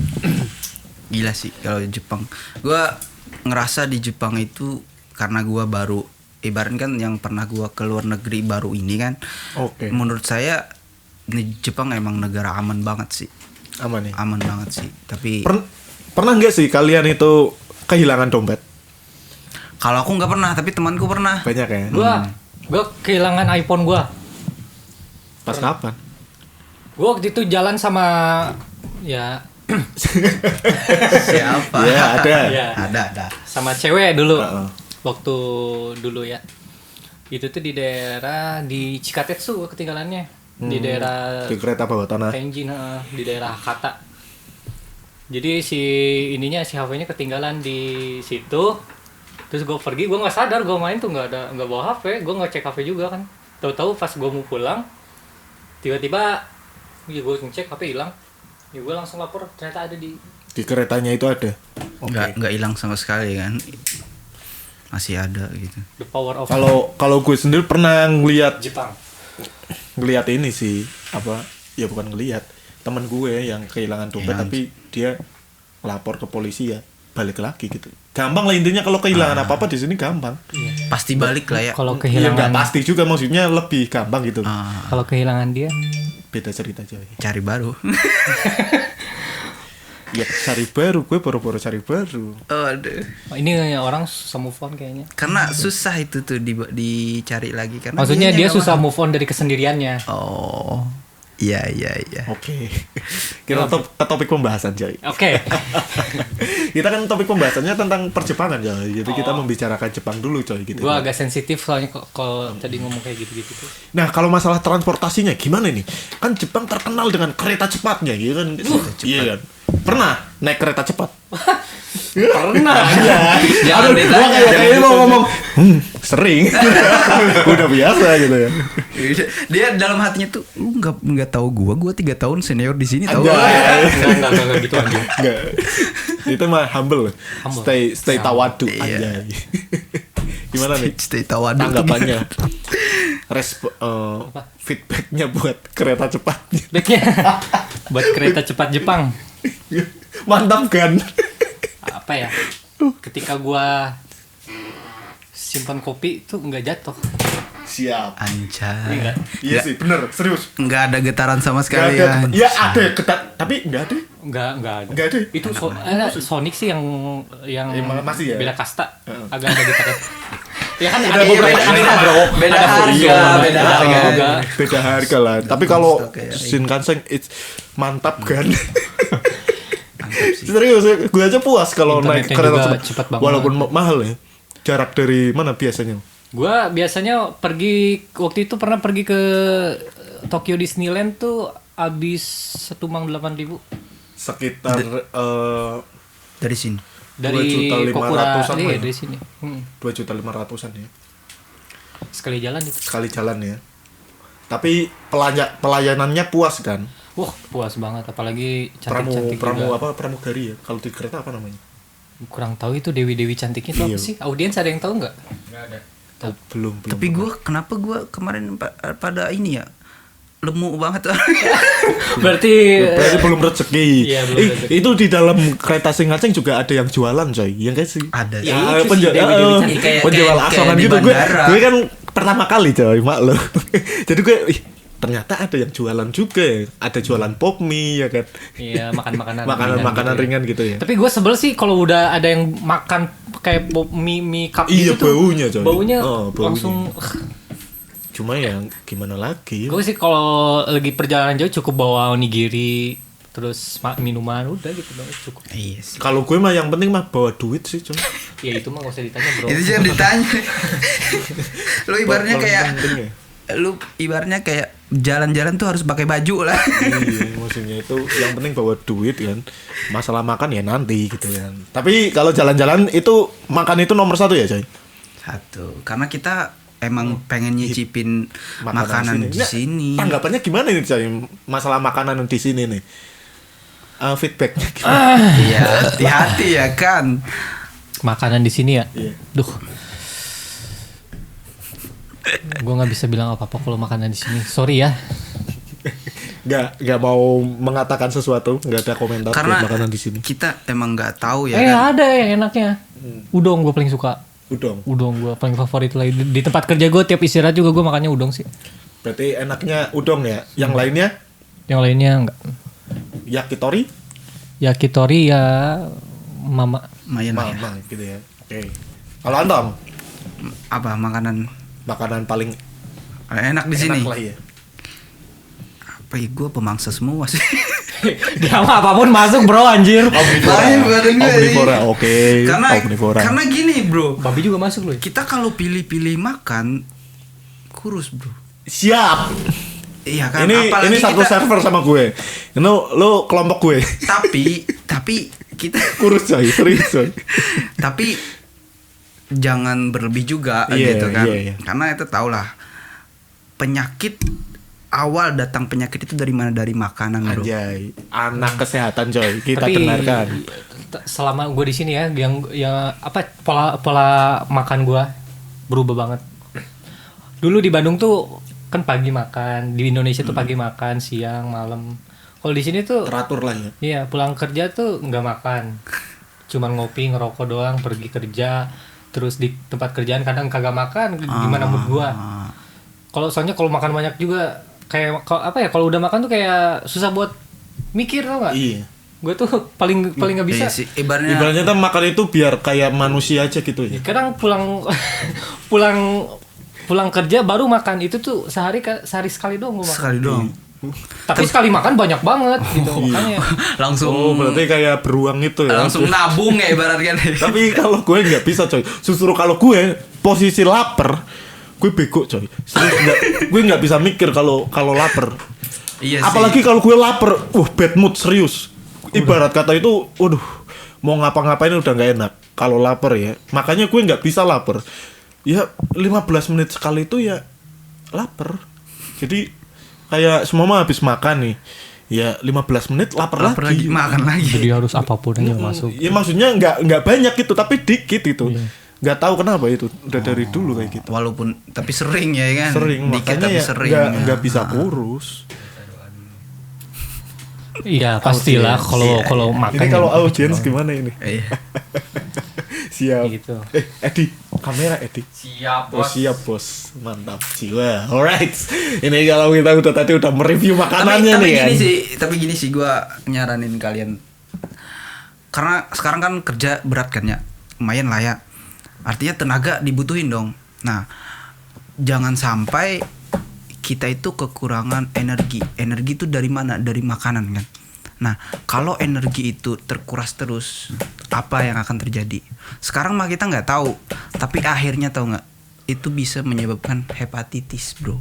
Gila sih kalau di Jepang. Gua ngerasa di Jepang itu karena gua baru ibaratnya kan yang pernah gua ke luar negeri baru ini kan. Oke. Menurut saya di Jepang emang negara aman banget sih. Aman nih. Aman banget sih. Tapi Pernah nggak sih kalian itu kehilangan dompet? Kalau aku nggak pernah, tapi temanku pernah. Banyak ya. Gua kehilangan iPhone gua. Pas kapan? Gua waktu itu jalan sama ya Siapa? Ya ada. ya Ada. sama cewek dulu. Heeh. Waktu dulu ya. Itu tuh di daerah di Cikatetsu gua ketinggalannya. Di daerah Di kereta bawah tanah. Tenjin, di daerah Hakata. Jadi si HP-nya ketinggalan di situ. Terus gue pergi, gue nggak sadar gue main tuh nggak bawa HP, gue nggak cek HP juga kan. Tahu-tahu pas gue mau pulang, tiba-tiba ya gue ngecek HP hilang. Ya gue langsung lapor, ternyata ada di keretanya itu ada. Nggak hilang sama sekali kan. Masih ada gitu. the power of Kalau gue sendiri pernah ngelihat Jepang. ini sih apa? Ya bukan ngelihat, teman gue yang kehilangan dompet Hilang. tapi dia lapor ke polisi ya, balik lagi gitu. Gampang lah intinya kalau kehilangan apa-apa di sini gampang. Pasti balik lah ya. Kalau Iya nggak kehilangan, pasti juga, maksudnya lebih gampang gitu. kalau kehilangan dia, Beda cerita aja. Cari baru. Ya cari baru, gue baru-baru cari baru. Aduh. ini orang susah move on kayaknya. Karena susah itu tuh dicari lagi karena Maksudnya dianya dia nggak susah move on dari kesendiriannya. Oh. Iya. Oke. Kita ke topik pembahasan, Joy. Oke. Kita kan topik pembahasannya tentang perjepangan, Joy. Jadi kita membicarakan Jepang dulu, Joy, gitu. Gue agak sensitif soalnya kalau tadi ngomong kayak gitu-gitu tuh. Nah, kalau masalah transportasinya gimana nih? Kan Jepang terkenal dengan kereta cepatnya, gitu kan? Iya kan? Pernah naik kereta cepat? Pernah. Iya. Jangan ditanya. Kayaknya mau ngomong, sering. Udah biasa gitu ya. Dia dalam hatinya tuh lu nggak tahu gua 3 tahun senior di sini tahu. Enggak gitu anjing. Enggak. Itu mah humble. Humble. Stay tawadu Iya. aja. Gimana nih? Stay tawadu. Tanggapannya? Feedbacknya buat kereta cepatnya. Baiknya buat kereta cepat Jepang. Mantap kan? Apa ya? Ketika gua simpan kopi itu nggak jatuh. Siap. Anjay. Iya nggak? Iya sih, bener, serius. Nggak ada getaran sama Nggak sekali ada, ya. ya ada ketat, tapi nggak ada. Nggak ada. Nggak ada. Itu Sonic sih yang masih ya? beda kasta. Agak ada gitar. Ya kan Udah ada beberapa beda, ini, beda, bro. Beda ada harga, Fusion, beda ada harga. juga. Beda harga lah. Tapi kalau Kayak Shinkansen it's mantap kan. Serius, gue aja puas kalau naik Internetnya kereta juga cepat. cepat banget. Walaupun mahal ya. Jarak dari mana biasanya? Gua biasanya waktu itu pernah pergi ke Tokyo Disneyland tuh habis setumang 8.000 Sekitar Dari sini. dari 2.500.000 Kokura, lah iya ya. dari sini. 2.500.000-an ya. Sekali jalan itu. Sekali jalan ya. Tapi pelayanannya puas kan? Wah, puas banget apalagi cantik-cantik Pramu juga. apa? Pramugari ya? Kalau di kereta apa namanya? Kurang tahu itu dewi-dewi cantiknya itu apa Iya. sih? Audiens ada yang tahu nggak? Nggak ada. Belum. Tapi kenapa gue kemarin pada ini ya lemu banget. Berarti Berarti belum rezeki. Iya, belum rezeki. Itu di dalam kereta Shinkansen juga ada yang jualan, coy. Iya nggak sih? Ada. Ya, Ya, itu sih, dewi-dewi cantik. penjual Kayak asongan di gitu. bandara. Gue kan pertama kali, coy, mak lo. Jadi gue, ternyata ada yang jualan juga. Ada jualan pop mie ya kan. iya makan-makanan Makanan gitu ya. ringan gitu ya. Tapi gue sebel sih kalau udah ada yang makan kayak mie cup Iya, gitu tuh. baunya, coy. Baunya Oh, baunya. langsung Cuma ya gimana lagi? gue sih kalau lagi perjalanan jauh cukup bawa onigiri terus minuman udah gitu dong cukup. Iya sih. Kalau gue mah yang penting mah bawa duit sih, coy. Ya itu mah gak usah ditanya bro. Itu jangan ditanya. Lu ibaratnya Paling kayak penting ya. lu ibaratnya kayak jalan-jalan tuh harus pakai baju lah. Iya, maksudnya itu yang penting bawa duit kan. Masalah makan ya nanti gitu kan. Tapi kalau jalan-jalan itu makan itu nomor 1 ya, coy. Satu, karena kita emang pengen nyicipin makanan di Nah, sini. tanggapannya gimana nih, coy? Masalah makanan di sini nih. Feedbacknya gimana? Iya, hati-hati ya kan. Makanan di sini ya. Iya. Duh. Gue nggak bisa bilang apa-apa kalau makanan di sini. Sorry ya. Nggak mau mengatakan sesuatu, nggak ada komentar Karena buat makanan di sini. kita emang nggak tahu ya kan. Ada yang enaknya. Udong gue paling suka. Udong. Gue paling favorit lagi di tempat kerja gue tiap istirahat juga gue makannya udong sih. Berarti enaknya udong ya. Yang lainnya Yang lainnya enggak. yakitori. Yakitori ya mama. Lumayan lah ya. Mama gitu ya. Oke. Kalau Anton, Apa makanan makanan paling enak di sini? enak lah ya. Apa ya, gue pemangsa semua sih. Dia mah apapun masuk bro anjir. Omnivora, oke. Karena Omnivora. karena gini bro, Babi juga masuk loh. kita kalau pilih-pilih makan kurus bro. Siap. Iya kan. Ini Apalagi satu kita- server sama gue. Lu kelompok gue. tapi kita Kurus coy, serius coy. tapi jangan berlebih juga Iya, gitu kan. iya, iya. Karena itu tau lah, penyakit awal datang penyakit itu dari mana? Dari makanan bro. Anjay, anak kesehatan coy. Kita Tapi dengarkan. selama gue di sini ya, yang apa pola makan gue berubah banget. Dulu di Bandung tuh kan pagi makan, di Indonesia tuh pagi makan, siang, malam. Kalau di sini tuh Teratur lah ya. iya pulang kerja tuh nggak makan, cuman ngopi ngerokok doang, pergi kerja, terus di tempat kerjaan kadang kagak makan, gimana mood gue. Kalau soalnya kalau makan banyak juga kayak apa ya, kalau udah makan tuh kayak susah buat mikir tau nggak? Iya. Gue tuh paling nggak bisa. Iya sih, ibaratnya Ibaratnya tuh makan itu biar kayak manusia aja gitu ya. Kadang pulang pulang kerja baru makan itu tuh sehari sekali doang gue makan. sekali doang. Tapi sekali makan banyak banget gitu makanya. Langsung Oh, berarti kayak beruang itu ya. langsung nabung ya ibaratnya. Tapi kalau gue nggak bisa coy. Justru kalau gue posisi lapar, gue bego coy. Serius gue nggak bisa mikir kalau lapar. Iya sih. Apalagi kalau gue lapar, bad mood serius. Ibarat kata itu, waduh, mau ngapa-ngapain udah nggak enak. Kalau lapar ya, makanya gue nggak bisa lapar. Ya 15 menit sekali itu ya lapar. Jadi kayak semua mah habis makan nih, ya 15 menit lapar Lapar lagi, makan lagi. Jadi harus apapun aja masuk. Ya maksudnya nggak banyak gitu, tapi dikit itu. Nggak tahu kenapa itu, udah dari dulu kayak gitu. Walaupun tapi sering ya kan. Sering, Dikit makanya tapi ya sering. nggak bisa kurus. Iya pastilah kalau makan. Ini kalau ya. audiens gimana ini? Iya. Siap. Gitu. Edi, kamera Edi. Siap, Oh Bos. siap bos, mantap jiwa. Alright, ini kalau kita tadi udah mereview makanannya tapi nih kan. gini sih gue nyaranin kalian, karena sekarang kan kerja berat kan ya, lumayan lah ya, artinya tenaga dibutuhin dong. Nah jangan sampai kita itu kekurangan energi itu dari mana? Dari makanan kan. Nah kalau energi itu terkuras terus, apa yang akan terjadi? Sekarang mah kita nggak tahu, tapi akhirnya tahu nggak, itu bisa menyebabkan hepatitis bro.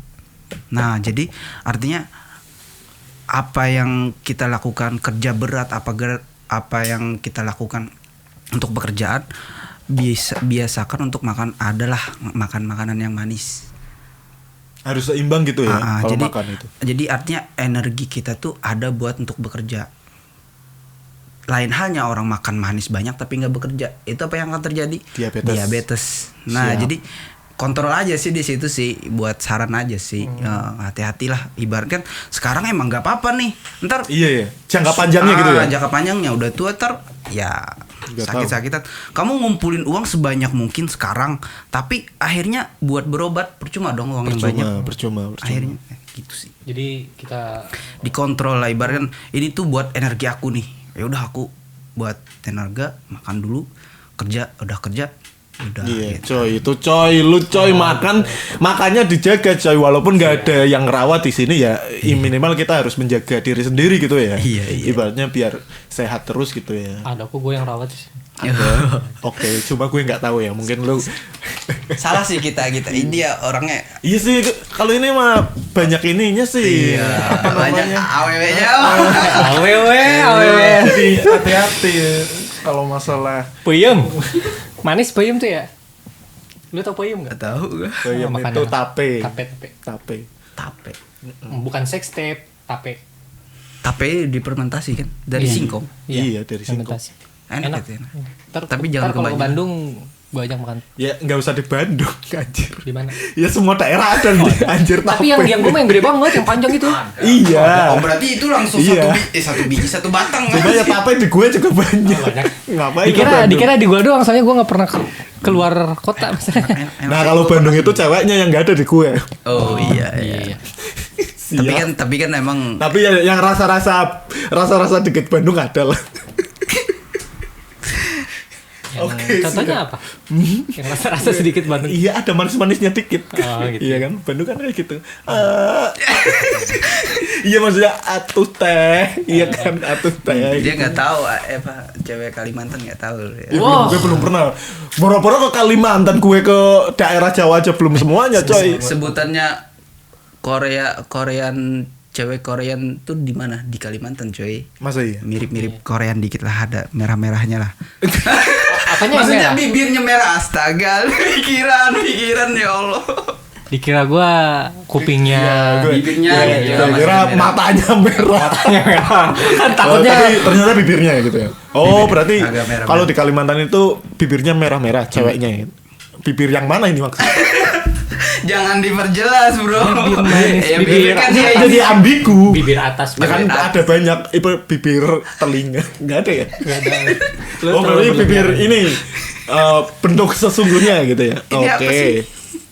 Nah jadi artinya apa yang kita lakukan, kerja berat, apa yang kita lakukan untuk pekerjaan, biasakan untuk makan adalah makan makanan yang manis. Harus seimbang gitu ya kalau jadi, makan itu. Jadi artinya energi kita tuh ada buat untuk bekerja. Lain halnya orang makan manis banyak tapi nggak bekerja, itu apa yang akan terjadi? Diabetes. Nah Siap. jadi kontrol aja sih di situ sih, buat saran aja sih. Hati-hatilah, ibaratkan sekarang emang nggak apa-apa nih, ntar Iya ya, jangka panjangnya gitu ya. jangka panjangnya udah tua ntar ya Nggak sakit-sakitan. Kamu ngumpulin uang sebanyak mungkin sekarang, tapi akhirnya buat berobat percuma dong uang yang banyak. Percuma. Akhirnya gitu sih. Jadi kita Dikontrol lah, ibaratkan ini tuh buat energi aku nih. Ya udah aku buat tenaga, makan dulu, kerja, udah kerja, udah. Iya, gitu. coy, itu coy, lu coy makannya dijaga coy, walaupun nggak ada yang rawat di sini ya, minimal kita harus menjaga diri sendiri gitu ya. Iya. Ibaratnya biar sehat terus gitu ya. ada kok gue yang rawat sih. Ada. Oke, cuma gue nggak tahu ya, mungkin lu. Salah sih kita ini ya orangnya. Iya sih, kalau ini mah banyak ininya sih. Apa Banyak namanya? aww-nya. Awewe. Jadi hati-hati ya kalau masalah Peyem. Manis peyem tuh ya. Lu tau peyem Gak gak? tahu gue. yang Makanan. itu tape. Tape. Tape. Bukan sex tape, tape. Tape difermentasi kan dari Iya. singkong. Iya, dari singkong. fermentasi. Enak gitu ya. Tapi jangan kalau ke kebanyakan. Bandung gue ajak makan. Ya nggak usah di Bandung, anjir. Di mana? Ya semua daerah ada nih, anjir tape. Tapi yang gue yang gede banget, yang panjang itu. Iya. Oh berarti itu langsung Iya. satu biji satu batang. Coba ya tape di gue juga banyak. banyak. Ngapain ke Dikira Bandung? di gue doang, soalnya gue nggak pernah keluar kota misalnya. Nah kalau Bandung itu ceweknya yang nggak ada di gue. Oh iya. Siap. Tapi kan emang Tapi yang rasa-rasa dikit Bandung ada lah. Oke, Contohnya apa? Yang rasa-rasa sedikit Bandung. Iya, ada manis-manisnya dikit. Oh, gitu. Iya kan, Bandung kan kayak gitu. Iya maksudnya atuh teh, iya kan atuh teh. Dia nggak tahu apa cewek Kalimantan nggak tahu. Ya. Wow. Gue belum pernah. Boro-boro ke Kalimantan, gue ke daerah Jawa aja belum semuanya, coy. Sebutannya Korean cewek Korean tuh di mana? Di Kalimantan, coy. Masa iya? Mirip-mirip Korean dikit lah, ada merah-merahnya lah. Apanya yang Maksudnya merah? bibirnya merah, astaga. Pikiran ya Allah. Dikira gua kupingnya. Bibirnya Iya, gitu. saya kira Masih merah. matanya merah. Kan Oh, takutnya tapi ternyata bibirnya gitu ya. Oh, berarti agak merah-merah. kalau di Kalimantan itu bibirnya merah-merah ceweknya ya. Bibir yang mana ini maksudnya? Jangan diperjelas, Bro. Bibir manis, Ya, bibir kan Jadi dia jadi ambigu. bibir atas. Ya kan bibir ada banyak bibir telinga. Enggak ada ya? Nggak ada. Lu Oh, terlalu berarti bibir berlebihan. ini bentuk sesungguhnya gitu ya. Ini apa Oke. sih?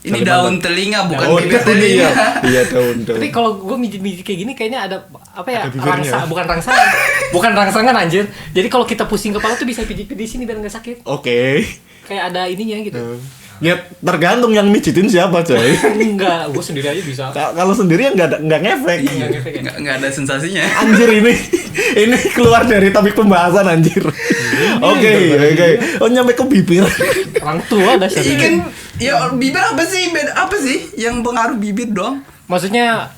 Ini daun telinga bukan Oh, bibir daun telinga. iya. Iya, daun. Tapi kalau gue mijit-mijit kayak gini kayaknya ada apa ya? Ada bibirnya. Bukan rangsangan. Bukan rangsangan anjir. Jadi kalau kita pusing kepala tuh bisa pijit di sini biar nggak sakit. Oke. Kayak ada ininya gitu. Ya tergantung yang mijitin siapa, coy. Enggak, gue sendiri aja bisa. Kalau sendirian nggak ngefek. Nggak ngefek ya. Nggak ada sensasinya. Anjir ini keluar dari topik pembahasan anjir. Oke. Oh nyampe ke bibir. Orang tua dah Iya kan, ya bibir apa sih? Beda apa sih yang pengaruh bibir dong? Maksudnya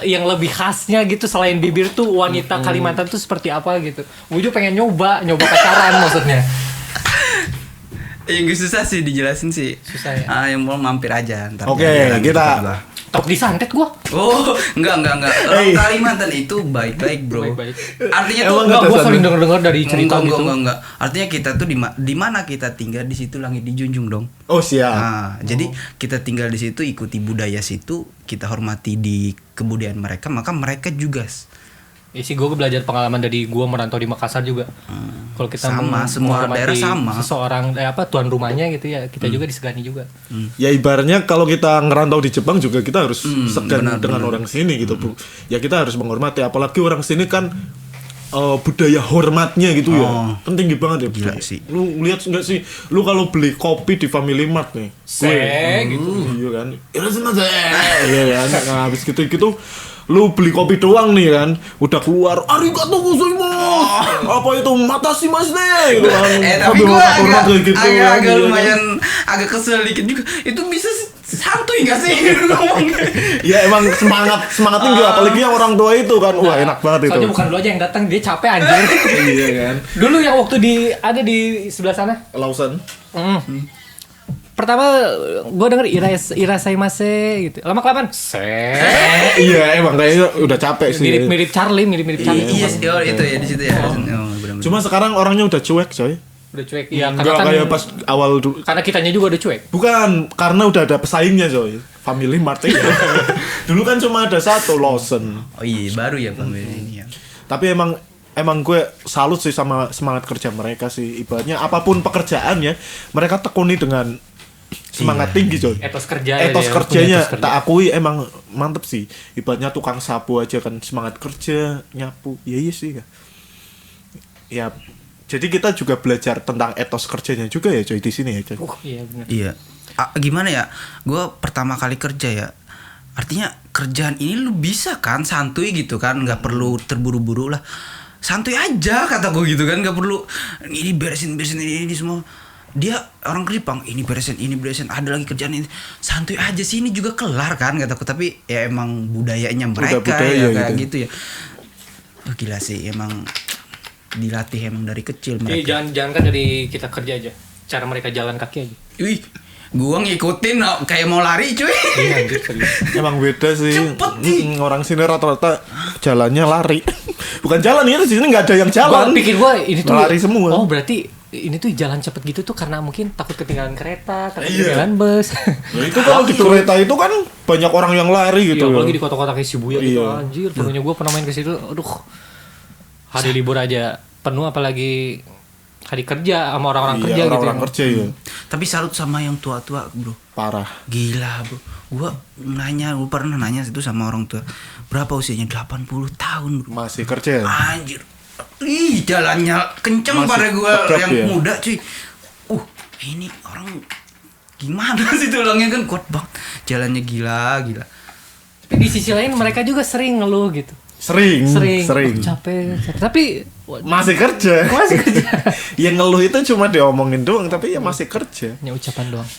yang lebih khasnya gitu selain bibir tuh wanita Kalimantan tuh seperti apa gitu. Gue juga pengen nyoba pacaran maksudnya. Yang susah sih dijelasin sih. Susah ya? Yang mau mampir aja ntar. Oke, jalan-jalan kita- tempat gua. Tok disantet gue. Oh, enggak. Orang Hey. Kalimantan itu baik-baik, Bro. Baik-baik. Artinya Emang tuh nggak Gue ada sering sana? denger dari cerita gitu. enggak. Artinya kita tuh di mana kita tinggal di situ langit dijunjung dong. Oh siap. Nah, jadi kita tinggal di situ ikuti budaya situ, kita hormati di kebudayaan mereka, maka mereka juga Ya sih gue belajar pengalaman dari gue merantau di Makassar juga. Kalau kita Sama, semua menghormati daerah sama. seseorang tuan rumahnya gitu ya, kita juga disegani juga. Ya ibaratnya kalau kita ngerantau di Jepang juga kita harus segan benar, dengan orang sini gitu, Bu. Ya kita harus menghormati apalagi orang sini kan budaya hormatnya gitu ya. Oh. Kan tinggi banget ya, Bu. Gila sih. Lu lihat enggak sih? Lu kalau beli kopi di Family Mart nih. Gitu. Iya kan. Iya kan. Nah, habis gitu lu beli kopi doang nih kan, udah keluar arigatou gozaimasu. Apa itu matashi mas nih gitu kan. tapi Sambil gue hormat kayak gitu, agak iya kan. lumayan agak kesel dikit juga. Itu bisa santuy gak sih ngomongnya? Ya emang semangat tinggi apalagi yang orang tua itu kan. Wah, enak banget itu. Soalnya bukan lu aja yang datang, dia capek anjir. Iya kan. Dulu yang waktu ada di sebelah sana. Lawson. Pertama gue denger irasaimase gitu. Lama-kelamaan Iya, emang kayaknya udah capek sih. mirip Charlie. Iya, itu ya di situ ya. Oh, benar-benar. Cuma sekarang orangnya udah cuek, coy. Udah cuek. Iya, Enggak karena kan kayak pas awal dulu. karena kitanya juga udah cuek. Bukan, karena udah ada pesaingnya, coy. Family Mart ya. Dulu kan cuma ada satu Lawson. Oh iya, baru ya pembelian ini ya. Tapi emang gue salut sih sama semangat kerja mereka sih. Ibaratnya apapun pekerjaannya, mereka tekuni dengan semangat tinggi, coy. Etos kerja. Etos dia, kerjanya punya etos kerja. tak akui emang mantep sih. Ibaratnya tukang sapu aja kan semangat kerja, nyapu. Ya iya sih. Ya. Jadi kita juga belajar tentang etos kerjanya juga ya, coy, di sini ya, coy. Iya benar. Iya. Gimana ya? Gue pertama kali kerja ya. Artinya kerjaan ini lu bisa kan santuy gitu kan, nggak perlu terburu-buru lah. Santuy aja kata gue gitu kan, nggak perlu ini beresin ini semua. Dia orang Jepang ini beresin ada lagi kerjaan ini santuy aja sih ini juga kelar kan kataku, tapi ya emang budayanya mereka budaya ya kayak gitu. gitu ya. Oh, gila sih emang dilatih emang dari kecil Jadi mereka. jangan kan dari kita kerja aja. Cara mereka jalan kaki aja. Wih, gua ngikutin kayak mau lari cuy. Iya anjir serius. Emang beda sih. Cepet sih. Orang sini rata-rata jalannya lari. Bukan jalan ya, di sini nggak ada yang jalan. Gua pikir ini tuh lari semua. Oh, berarti ini tuh jalan cepet gitu tuh karena mungkin takut ketinggalan kereta, takut Iya. ketinggalan bus. Ya, itu kalau di kereta itu kan banyak orang yang lari Iya, gitu. apalagi di kota-kota kayak Shibuya gitu Iya. anjir. Pokoknya gue pernah main ke situ, aduh. Hari libur aja penuh apalagi hari kerja sama orang-orang Iya, kerja gitu. orang-orang kerja ya. Tapi salut sama yang tua-tua, Bro. Parah. Gila, Bro. Gua pernah nanya itu sama orang tua. Berapa usianya? 80 tahun, Bro. Masih kerja ya? Anjir. Ih, jalannya kenceng Masih pada gua tegap yang ya? muda, cuy. ini orang gimana sih tulangnya kan kuat banget, jalannya gila. Tapi di sisi lain mereka juga sering ngeluh gitu. Sering. Oh, capek. Tapi Masih kerja. Yang ngeluh itu cuma diomongin doang, tapi ya masih kerja. hanya ucapan doang.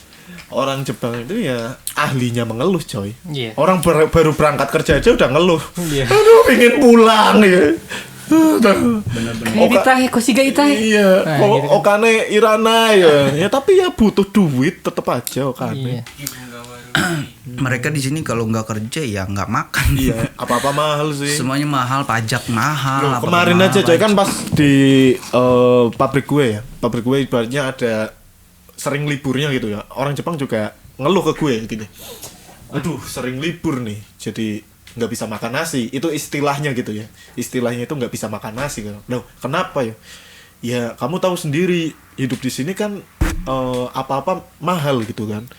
Orang Jepang itu ya ahlinya mengeluh, coy. Iya. Orang baru berangkat kerja aja udah ngeluh. Iya. Aduh, pengen pulang ya. Itahe, kosiga itahe. Iya, Nah, kok gitu kan. Okane Irana ya. Ya tapi ya butuh duit tetep aja Okane. Iya. Mereka di sini kalau nggak kerja ya nggak makan. Iya, apa-apa mahal sih. Semuanya mahal, pajak mahal. Loh, apa kemarin mahal, aja coy pajak. kan pas di pabrik gue ya. Pabrik gue ibaratnya ada sering liburnya gitu ya. Orang Jepang juga ngeluh ke gue gini. Aduh, sering libur nih. Jadi nggak bisa makan nasi. Itu istilahnya gitu ya. Istilahnya itu nggak bisa makan nasi kan. Loh, kenapa ya? Ya, kamu tahu sendiri hidup di sini kan apa-apa mahal gitu kan.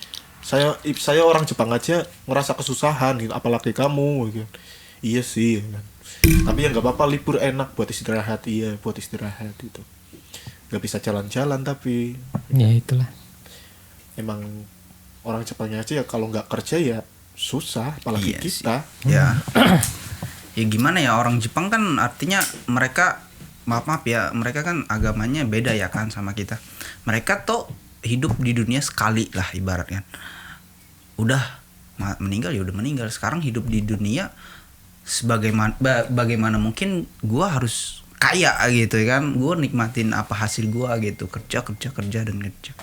Saya orang Jepang aja ngerasa kesusahan gitu, apalagi kamu gitu. Iya sih kan. Tapi ya nggak apa-apa, libur enak buat istirahat. Iya, buat istirahat itu. Nggak bisa jalan-jalan tapi Ya itulah. emang orang Jepangnya aja ya kalau nggak kerja ya susah, apalagi Iya kita. sih. Ya. Ya gimana ya, orang Jepang kan artinya mereka maaf ya, mereka kan agamanya beda ya kan sama kita. Mereka tuh hidup di dunia sekali lah ibaratnya. Udah meninggal ya udah meninggal. Sekarang hidup di dunia bagaimana mungkin gua harus kaya gitu kan. Gua nikmatin apa hasil gua gitu. Kerja dan kerja.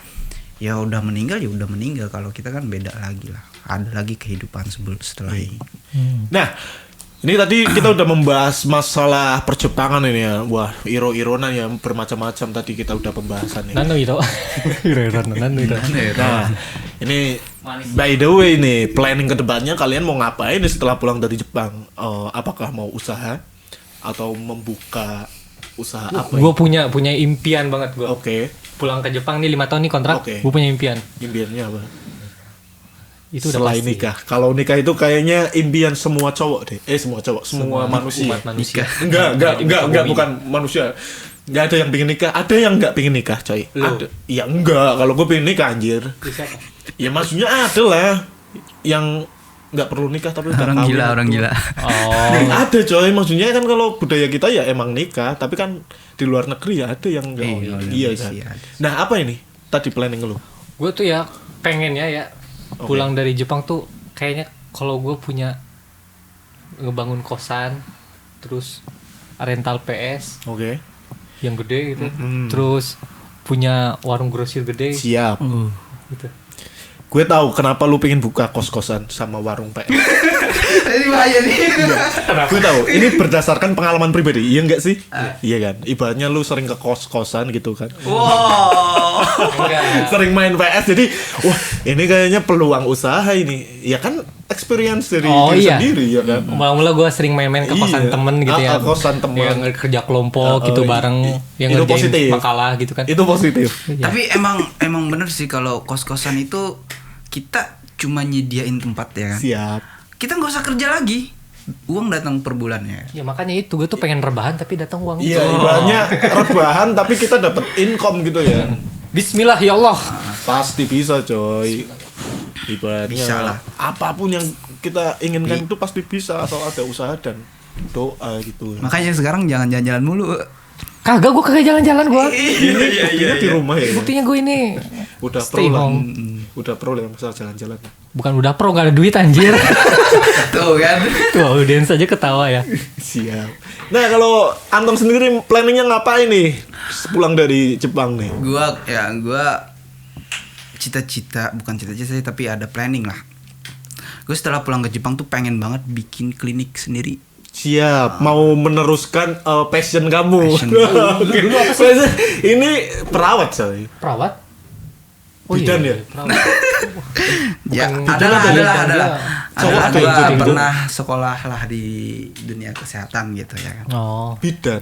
Ya udah meninggal ya udah meninggal. Kalau kita kan beda lagi lah. Ada lagi kehidupan setelah ini. Nah, ini tadi kita udah membahas masalah perjepangan ini ya. Wah, iro-ironan ya bermacam-macam tadi kita udah pembahasan ini. Nano iro. Nano iro. Nah, ini by the way nih, planning ke depannya kalian mau ngapain nih setelah pulang dari Jepang? Apakah mau usaha atau membuka usaha apa? Gue punya impian banget gue. Oke. Pulang ke Jepang nih 5 tahun nih kontrak. Oke. Gue punya impian. Impiannya apa? Itu udah Selain pasti. nikah. Kalau nikah itu kayaknya impian semua cowok deh. Semua cowok, semua manusia. Umat manusia. Enggak, bukan manusia. Enggak ada yang pengen nikah, ada yang enggak pengen nikah, coy. Lu? Ada. Ya enggak, kalau gue pengen nikah anjir. Siapa? Ya maksudnya ada lah yang enggak perlu nikah tapi udah Orang kawin gila, itu. orang gila. Oh. Ada coy, maksudnya kan kalau budaya kita ya emang nikah, tapi kan di luar negeri ya ada yang enggak. Iya, Iya Indonesia kan. ada. Nah, apa ini? Tadi planning lu. Gue tuh ya pengennya ya pulang dari Jepang tuh kayaknya kalau gue punya ngebangun kosan, terus rental PS Oke. yang gede gitu, terus punya warung grosir gede Siap. gitu. Gue tahu kenapa lu pengen buka kos-kosan sama warung PS. Ini bahaya nih. Gue tahu, ini berdasarkan pengalaman pribadi, iya enggak sih? Iya kan, ibaratnya lu sering ke kos-kosan gitu kan. Wow. Enggak. Sering main PS, jadi wah ini kayaknya peluang usaha ini. Ya kan experience dari Oh, diri iya. sendiri ya kan. Mula-mula gue sering main-main ke kosan Iya. temen gitu ya. Kosan temen. Yang kerja kelompok gitu bareng, yang itu ngerjain positif. makalah gitu kan. Itu positif. Iya. Tapi emang bener sih kalau kos-kosan itu kita cuma nyediain tempat ya kan. Siap. Kita nggak usah kerja lagi. Uang datang per bulan ya. Ya makanya itu gue tuh pengen rebahan tapi datang uang. Iya, ibaratnya rebahan tapi kita dapat income gitu ya. Bismillah ya Allah. Pasti bisa, coy. Ibaratnya Bisa lah. apapun yang kita inginkan itu pasti bisa asal ada usaha dan doa gitu. Makanya sekarang jangan jalan-jalan mulu. Kagak, gue kagak jalan-jalan gue. Ini buktinya di rumah ya. Buktinya gue ini Udah stay pro lah. home. Udah pro lah masalah jalan-jalan. Bukan udah pro, gak ada duit anjir. Tuh kan. Tuh audiens aja ketawa ya. Siap. Nah, kalau Anton sendiri planningnya ngapain nih? Pulang dari Jepang nih. Gua cita-cita, bukan cita-cita sih, tapi ada planning lah. Gue setelah pulang ke Jepang tuh pengen banget bikin klinik sendiri. Siap, mau meneruskan passion kamu. Passion Oke. Passion. Ini perawat, coy. Perawat? Bidan ya? Perawat. Ya, Bukan adalah. bidan, Cowok ada yang Gua jadi bidan? pernah sekolah lah di dunia kesehatan gitu ya kan. Oh. Bidan.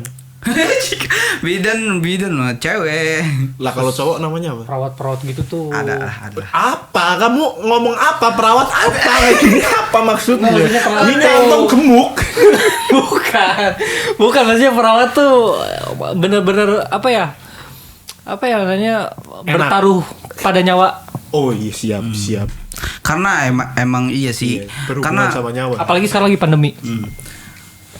bidan mah cewek. Lah kalau cowok namanya apa? Perawat-perawat gitu tuh. Ada. Apa? Kamu ngomong apa? Perawat apa? Kayak gini apa maksudnya? Maksudnya perawat Ini tuh. Anton gemuk. Bukan maksudnya perawat tuh bener-bener apa ya? apa ya namanya, bertaruh pada nyawa. Oh iya, siap. Karena emang iya sih. Iya, berhubungan Karena sama nyawa. Apalagi sekarang lagi pandemi.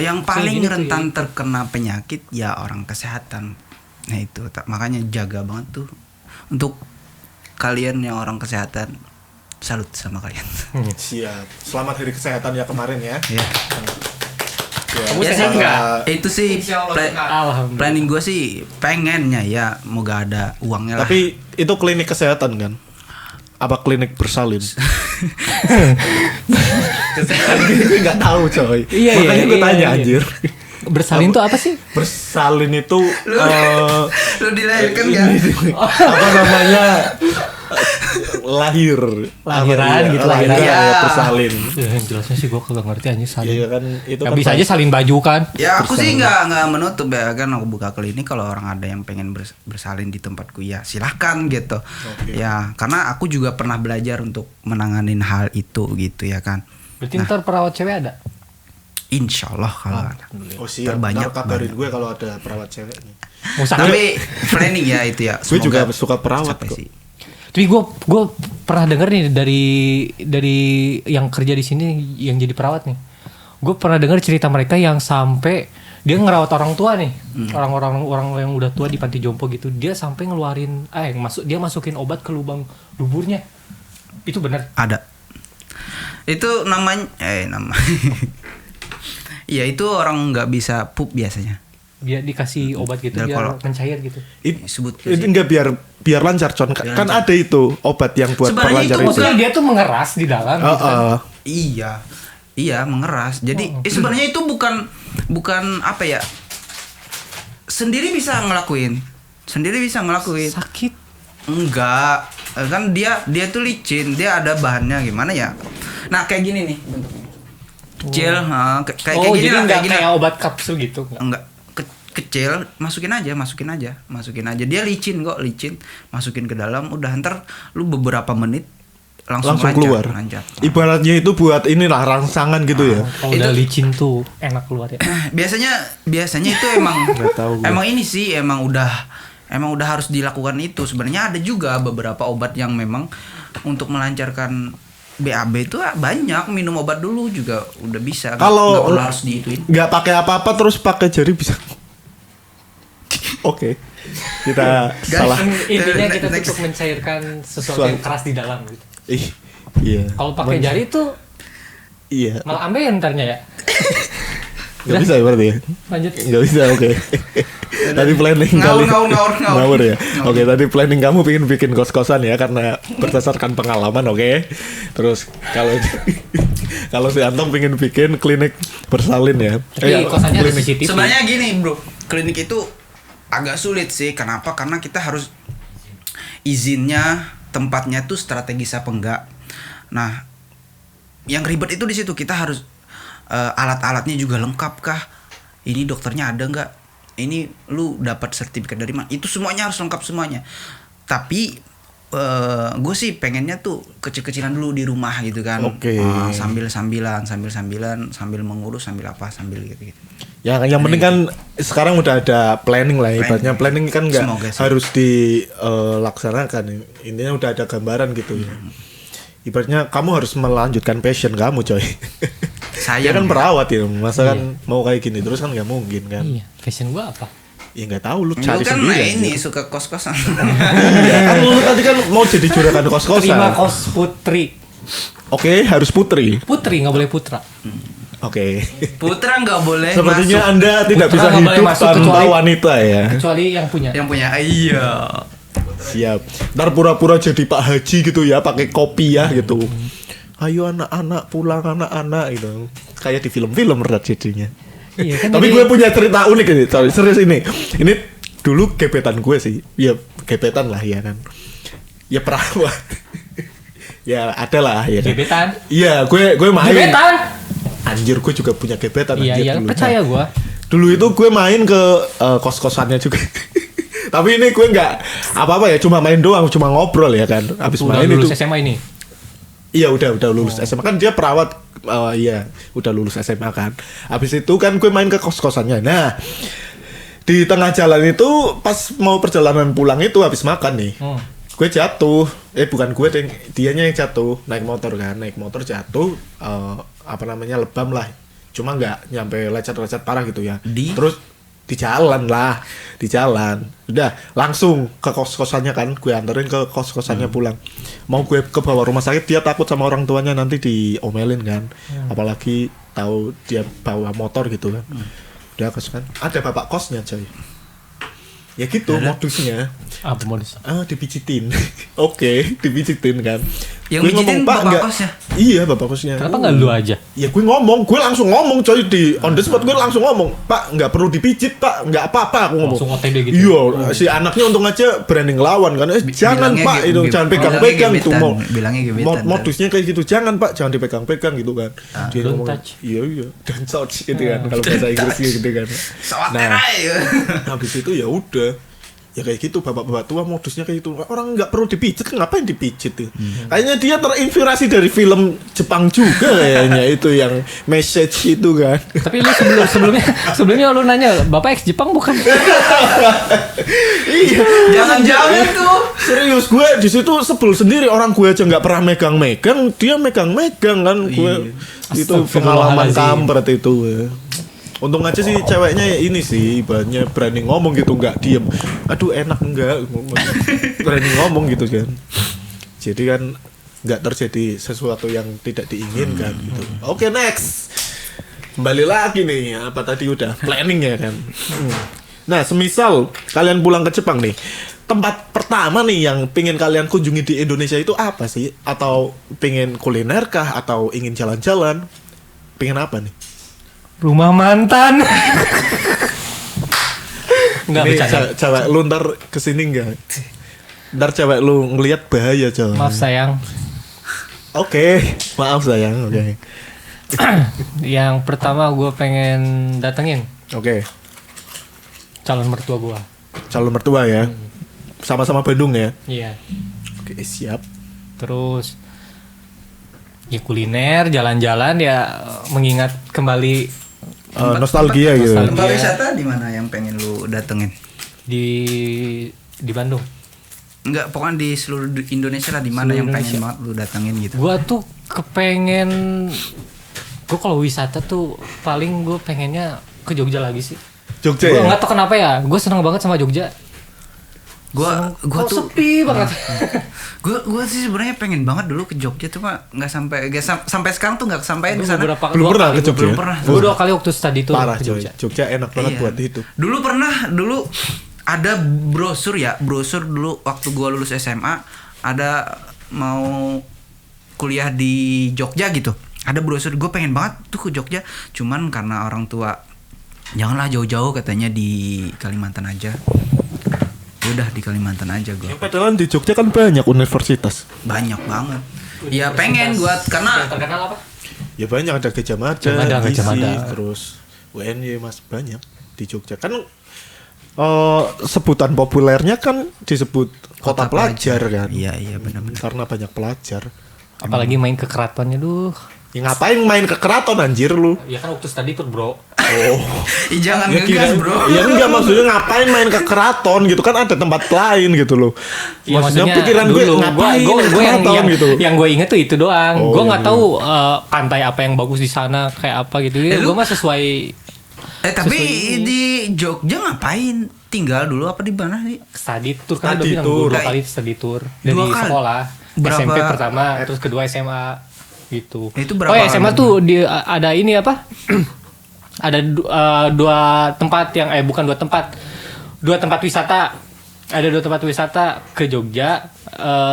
yang paling Gitu, rentan terkena penyakit ya orang kesehatan. Nah itu makanya jaga banget tuh untuk kalian yang orang kesehatan. Salut sama kalian. Siap. Selamat hari kesehatan ya kemarin ya. Ya. Ya, Kamu Ya, sehat sih, nggak? Itu sih Insya Allah sehat. Alhamdulillah. planning gue sih pengennya ya moga ada uangnya lah. Tapi itu klinik kesehatan kan? Apa klinik bersalin? Gue nggak tahu coy. Iya, Makanya iya, gue iya, tanya iya. anjir. Bersalin tuh apa sih? Bersalin itu Lu dilahirkan kan? apa namanya? Lahir. Lahiran Apa, gitu, lahiran. lahiran. Ya, Iya. bersalin. Ya, yang jelasnya sih gue kagak ngerti aja salin. Iya kan itu Ya, kan bisa aja salin baju kan. Ya aku sih nggak menutup ya kan aku buka klinik kalau orang ada yang pengen bersalin di tempatku ya silahkan gitu. Oke. Ya karena aku juga pernah belajar untuk menanganin hal itu gitu ya kan. Berarti ntar perawat cewek ada. Insya Allah kalau ada. Oh siap. Terbanyak Ntar kabarin banyak. gue kalau ada perawat cewek nih. Mau sakit. Tapi planning ya itu ya. Gue juga semoga suka perawat sampai kok. sih. Tapi gue pernah denger nih dari yang kerja di sini yang jadi perawat nih. Gue pernah denger cerita mereka yang sampai dia ngerawat orang tua nih, orang yang udah tua di panti jompo gitu. Dia sampai ngeluarin, dia masukin obat ke lubang luburnya. Itu benar. Ada. Itu namanya Iya itu orang nggak bisa pup biasanya. Dia dikasih obat gitu Dan biar kalau- mencair gitu. Sebut Itu enggak biar lancar con. Kan ada itu obat yang buat Sebenarnya perlancar itu itu. Maksudnya dia tuh mengeras di dalam gitu kan. Iya mengeras. Jadi sebenarnya itu bukan apa ya? Sendiri bisa ngelakuin. Sakit. Enggak, kan dia tuh licin, dia ada bahannya gimana ya? Nah kayak gini nih bentuknya. Kecil, kayak Oh, gini jadi lah, nggak kayak gini. kayak obat kapsul gitu. Enggak kecil, masukin aja. Dia licin kok, masukin ke dalam. Udah ntar lu beberapa menit langsung keluar. lancar. Ibaratnya itu buat inilah rangsangan gitu ya. Kalau udah licin tuh enak keluar ya. biasanya itu emang Nggak tahu gue. emang ini sih emang udah harus dilakukan itu. Sebenarnya ada juga beberapa obat yang memang untuk melancarkan BAB itu banyak, minum obat dulu juga udah bisa. Kalau nggak perlu harus diituin. nggak pakai apa-apa terus pakai jari bisa. Oke. Kita salah. Intinya kita tuh Next. untuk mencairkan sesuatu yang keras di dalam gitu. Iya. Kalau pakai jari tuh Iya. malah ambeien entarnya ya. Nggak bisa ya berarti ya? Lanjut. Nggak bisa, oke. Tadi planning Ngawur, kali. ngawur. Ngawur ya. Oke, tadi planning kamu pengen bikin kos-kosan ya karena berdasarkan pengalaman, oke. Terus kalau si Antong pengen bikin klinik bersalin ya. Tapi kosannya ada CCTV. Sebenarnya gini bro, klinik itu agak sulit sih. Kenapa? Karena kita harus izinnya tempatnya tuh strategis apa enggak. Nah, yang ribet itu di situ kita harus alat-alatnya juga lengkap kah? Ini dokternya ada nggak? Ini lu dapat sertifikat dari mana? Itu semuanya harus lengkap semuanya. Tapi gue sih pengennya tuh kecil-kecilan dulu di rumah gitu kan. Oke. Sambil-sambilan, sambil mengurus, sambil gitu. Yang penting kan sekarang udah ada planning lah ibaratnya. Planning kan nggak Semoga sih. harus dilaksanakan. Intinya udah ada gambaran gitu ya. Ibaratnya kamu harus melanjutkan passion kamu coy. Dia kan perawat ya, masa kan mau kayak gini terus kan nggak mungkin kan. Iya, fashion gua apa? Ya nggak tahu lu Lu cari kan sendiri. ini anjir. suka kos-kosan. Iya kan lu tadi kan mau jadi juragan kos-kosan. Terima kos putri. Oke, harus putri. Putri nggak boleh putra. Oke. Putra nggak boleh Sepertinya masuk. Anda tidak Putra bisa nggak boleh hidup masuk tanpa kecuali- wanita ya. Kecuali yang punya. Yang punya iya. Siap. Ntar pura-pura jadi Pak Haji gitu ya, pakai kopi ya gitu. Ayo anak-anak pulang anak-anak gitu. Kayak di film-film berat jadinya. Iya kan. Tapi jadi- gue punya cerita unik ini. Sorry, serius ini. Ini dulu gebetan gue sih. Ya gebetan lah ya kan. Ya perawat. Ya ada lah ya kan. gebetan. Iya, gue main. Gebetan. Anjir, gue juga punya gebetan Iya, anjir iya, dulu. percaya gua. Dulu itu gue main ke kos-kosannya juga. Tapi ini gue nggak apa-apa ya, cuma main doang, cuma ngobrol ya kan. Habis Udah main lulus itu. SMA ini. Iya udah lulus SMA kan dia perawat. Iya udah lulus SMA kan. Habis itu kan gue main ke kos-kosannya. Nah Di tengah jalan itu pas mau perjalanan pulang itu habis makan nih. Gue jatuh. Bukan gue, dianya yang jatuh. Naik motor jatuh, lebam lah. Cuma nggak nyampe lecet-lecet parah gitu ya. Terus di jalan. Udah langsung ke kos-kosannya kan, gue anterin ke kos-kosannya pulang. Mau gue ke bawah rumah sakit, dia takut sama orang tuanya nanti diomelin kan. Apalagi tahu dia bawa motor gitu kan. Udah kos kan. Ada bapak kosnya coy. Ya gitu modusnya. Apa modus? Dipijitin. Oke, dipijitin kan. Yang Gue pijitin Pak, bapak enggak. kosnya? Iya, bapak kosnya. Kenapa nggak lu aja? Ya gue langsung ngomong coy di on the spot, gue langsung ngomong, Pak nggak perlu dipijit Pak, nggak apa-apa, aku ngomong. Langsung OTD gitu. Iya, si anaknya untung aja berani ngelawan kan. Jangan bilangnya Pak, itu jangan pegang-pegang itu mau. Bilangnya gebetan. Modusnya kayak gitu, jangan Pak, jangan dipegang-pegang gitu kan. Dia Don't ngomong, touch. iya, don't touch gitu kan. Kalau bahasa Inggrisnya gitu kan. Habis itu ya udah. Ya kayak gitu, bapak-bapak tua modusnya kayak gitu. Orang nggak perlu dipijit, ngapain dipijit tuh? Kayaknya dia terinspirasi dari film Jepang juga kayaknya itu yang message itu kan. Tapi lu sebelumnya lu nanya, Bapak ex Jepang bukan? Iya, Jangan-jangan tuh. serius gue di situ sebel sendiri, orang gue aja nggak pernah megang-megang, dia megang-megang kan gue. Itu pengalaman kampret itu. Ya. Untung aja sih ceweknya ini sih banyak berani ngomong gitu, nggak diem. Aduh enak enggak berani ngomong gitu kan. Jadi kan nggak terjadi sesuatu yang tidak diinginkan gitu. Oke, next. Kembali lagi nih, apa tadi udah planning ya kan. Nah, semisal kalian pulang ke Jepang nih, tempat pertama nih yang pingin kalian kunjungi di Indonesia itu apa sih? Atau pingin kuliner kah? Atau ingin jalan-jalan? Pingin apa nih? Rumah mantan. Enggak Nih, bercanda. cewek lu ntar kesini enggak? Ntar cewek lu ngelihat bahaya coy. Maaf sayang. Oke, maaf sayang. Oke. Yang pertama gue pengen datengin Oke. calon mertua gue. Calon mertua ya. Sama-sama Bandung ya. Iya. Oke, siap. Terus ya kuliner, jalan-jalan ya, mengingat kembali Nostalgia gitu. nostalgia. Tempat wisata di mana yang pengen lu datengin? di Bandung. Enggak, pokoknya di seluruh Indonesia lah, di mana Seluruh yang pengen Indonesia. banget lu datengin gitu. Gue tuh kepengen, gue kalau wisata tuh paling gue pengennya ke Jogja lagi sih. Jogja Gue ya. nggak tau kenapa ya, gue seneng banget sama Jogja. Gua Kok tuh sepi banget. gua sih sebenarnya pengen banget dulu ke Jogja, cuma nggak sampai sekarang tuh nggak kesampaian Gue ke sana. beberapa Belum dua pernah kali, ke Jogja. Belum pernah. Gue 2 kali waktu study tour Parah ke coy. Jogja. Jogja enak banget Iya. buat hidup. Dulu ada brosur dulu waktu gua lulus SMA, ada mau kuliah di Jogja gitu. Ada brosur, gue pengen banget tuh ke Jogja, cuman karena orang tua janganlah jauh-jauh, katanya di Kalimantan aja. Udah di Kalimantan aja gue. Padahal di Jogja kan banyak universitas. Banyak banget. Ya pengen gua karena Yang terkenal apa? Ya banyak, ada Gajah Mada, Gajah Mada. ISI, terus UNY mas, banyak di Jogja. Kan sebutan populernya kan disebut kota pelajar kan. Iya benar-benar. Karena banyak pelajar. Apalagi main ke keratonnya, duh. Ya ngapain main ke keraton anjir lu? Ya kan waktu study tour, bro. Oh. Jangan Ya ngegas, kira- bro. Ya enggak, maksudnya ngapain main ke keraton gitu kan, ada tempat lain gitu loh. Ya, maksudnya pikiran gue ngapain gue ke yang, keraton gitu. yang gue inget tuh itu doang. Oh, Gue iya, nggak tahu pantai apa yang bagus di sana, kayak apa gitu. lu- Gue mah sesuai Tapi sesuai ini. di Jogja ngapain? Tinggal dulu apa di mana sih? study tour kan udah Study bilang tour. gue 2 kali study tour dari 2 kali? sekolah. Berapa- SMP pertama, terus kedua SMA gitu. Itu berapa Oh ya, SMA kali? tuh ada ini apa? Ada 2 tempat yang bukan 2 tempat. 2 tempat wisata. Ada 2 tempat wisata ke Jogja,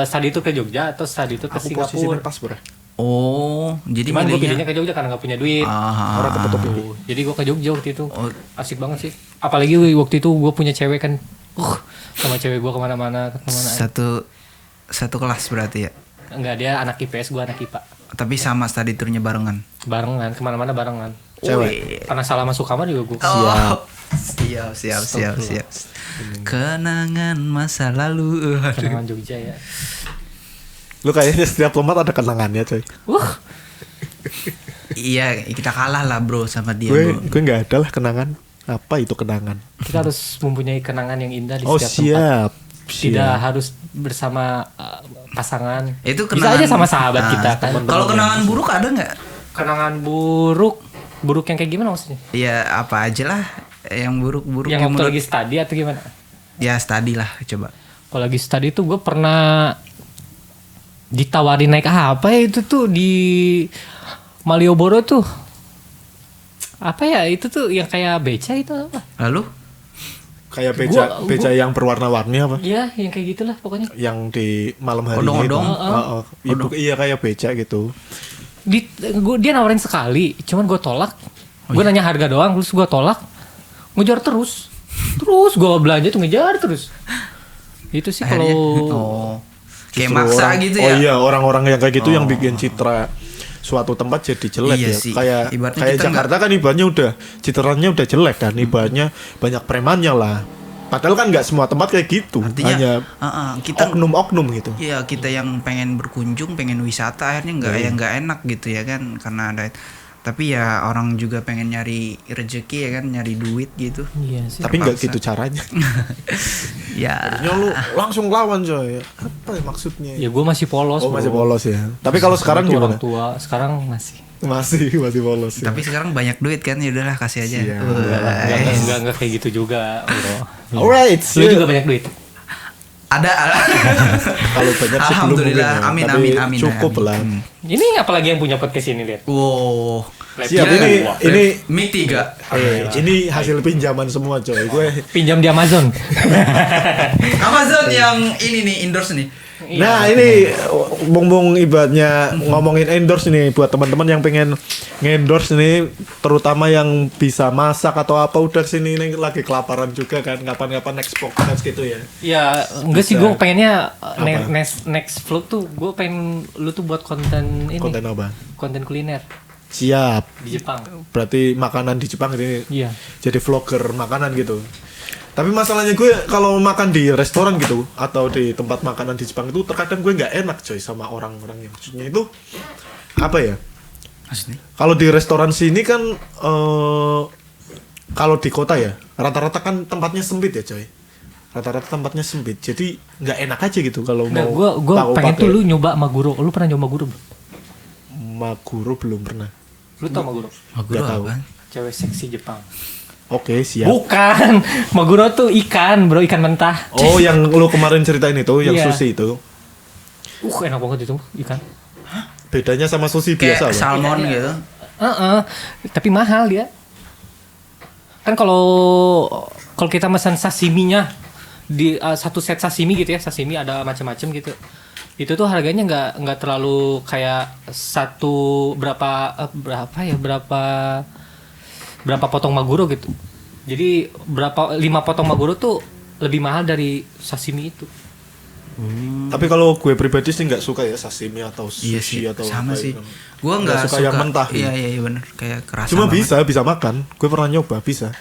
study tour ke Jogja atau study tour ke Aku posisinya Singapura. pas bro. Oh, jadi Cuman gue milihnya- pilihnya ke Jogja karena gak punya duit. Ah, Orang ketutup ini. Jadi gue ke Jogja waktu itu. Oh. Asik banget sih. Apalagi waktu itu gue punya cewek kan. Sama cewek gue kemana-mana. satu kelas berarti ya. Enggak, dia anak IPS, gue anak IPA. Tapi sama study tournya barengan. Barengan, kemana-mana barengan. Cewek. Karena salah masuk kamar juga gue. Oh. Siap. Kenangan masa lalu. Kenangan Jogja ya. Lu kayaknya setiap tempat ada kenangannya coy. Iya, kita kalah lah bro sama dia Gue bro. nggak ada lah kenangan. Apa itu kenangan? Kita harus mempunyai kenangan yang indah di Oh setiap tempat. siap. Tidak harus bersama pasangan. Itu Bisa kenangan aja sama sahabat Nah, kita kan. Kalau kenangan buruk ada nggak? Kenangan buruk yang kayak gimana maksudnya? Ya apa aja lah yang buruk-buruk. Yang waktu menurut- lagi study atau gimana? Ya study lah coba. Kalau lagi study tuh gue pernah ditawarin naik apa ya itu tuh di Malioboro tuh. Apa ya itu tuh yang kayak beca itu apa? Lalu Kayak beca Gua- beca yang berwarna-warni apa? Iya yang kayak gitulah pokoknya. Yang di malam hari Odong-odong. Iya kayak beca gitu. Dia nawarin sekali, cuman gue tolak. Gue nanya harga doang, terus gue tolak. Ngejar terus gue belanja tuh ngejar terus. Itu sih akhirnya kalau kayak Justru maksa orang- gitu Oh ya. iya, orang-orang yang kayak gitu yang bikin citra suatu tempat jadi jelek Iya ya. sih. Kayak Ibaratnya kayak kita Jakarta kan ibaratnya udah citranya udah jelek kan, ibaratnya banyak premannya lah. Padahal kan nggak semua tempat kayak gitu. Artinya hanya kita oknum-oknum gitu. ya kita yang pengen berkunjung, pengen wisata akhirnya nggak enak gitu ya kan karena ada. Tapi ya orang juga pengen nyari rezeki ya kan, nyari duit gitu. iya sih. Tapi nggak terpaksa. gitu caranya. Ya. Harusnya lu langsung lawan coy. Apa ya maksudnya? Ya gue masih polos. Oh masih bro. polos ya. Tapi kalau sekarang Itu gimana? orang tua, sekarang masih. Masih polos ya. Tapi sekarang banyak duit kan, ya udahlah kasih aja. Siap. Enggak kayak gitu juga, bro. Alright. Lu juga banyak duit. Ada. Kalau banyak sih belum Alhamdulillah. mungkin ya. Amin, Tapi amin. cukup lah. Ini apalagi yang punya podcast ini lihat. Wow. Siap Gila, ini Mic 3. ini hasil pinjaman semua coy. Gue Pinjam di Amazon. Amazon yang ini nih endorse nih. Nah ini bung ibaratnya ngomongin endorse nih buat teman-teman yang pengen ngendorse nih, terutama yang bisa masak atau apa, udah sini nih lagi kelaparan juga kan, kapan-kapan next podcast gitu ya. Ya enggak sih, gue pengennya Apa? next vlog tuh gue pengen lu tuh buat konten ini, Konten apa? konten kuliner Siap. di Jepang. Berarti makanan di Jepang ini Iya. jadi vlogger makanan gitu. Tapi masalahnya gue kalau makan di restoran gitu atau di tempat makanan di Jepang itu terkadang gue nggak enak coy sama orang-orang yang maksudnya itu apa ya? Maksudnya? Kalau di restoran sini kan kalau di kota ya rata-rata kan tempatnya sempit ya coy. Rata-rata tempatnya sempit. Jadi nggak enak aja gitu kalau Nah, mau. gue pengen pakai tuh lu nyoba Maguro. Lu pernah nyoba Maguro belum? Maguro belum pernah. Lu tau Maguro? Maguro Nggak tahu. apaan? Cewek seksi Jepang. Oke siap. Bukan, Maguro tuh ikan, bro, ikan mentah. Oh yang lu kemarin ceritain itu yang Iya. sushi itu. Enak banget itu ikan. Bedanya sama sushi biasa Kayak loh. salmon gitu. Tapi mahal dia. Kan kalau kita pesan sashiminya di satu set sashimi gitu ya, sashimi ada macam-macam gitu. Itu tuh harganya nggak terlalu kayak berapa potong maguro gitu. Jadi 5 potong maguro tuh lebih mahal dari sashimi itu. Tapi kalau gue pribadi sih nggak suka ya sashimi atau Iya sushi sih, atau sama apa sih. itu. Gua nggak suka yang mentah. Iya bener, kayak kerasa. Cuma banget. bisa makan. Gue pernah nyoba bisa.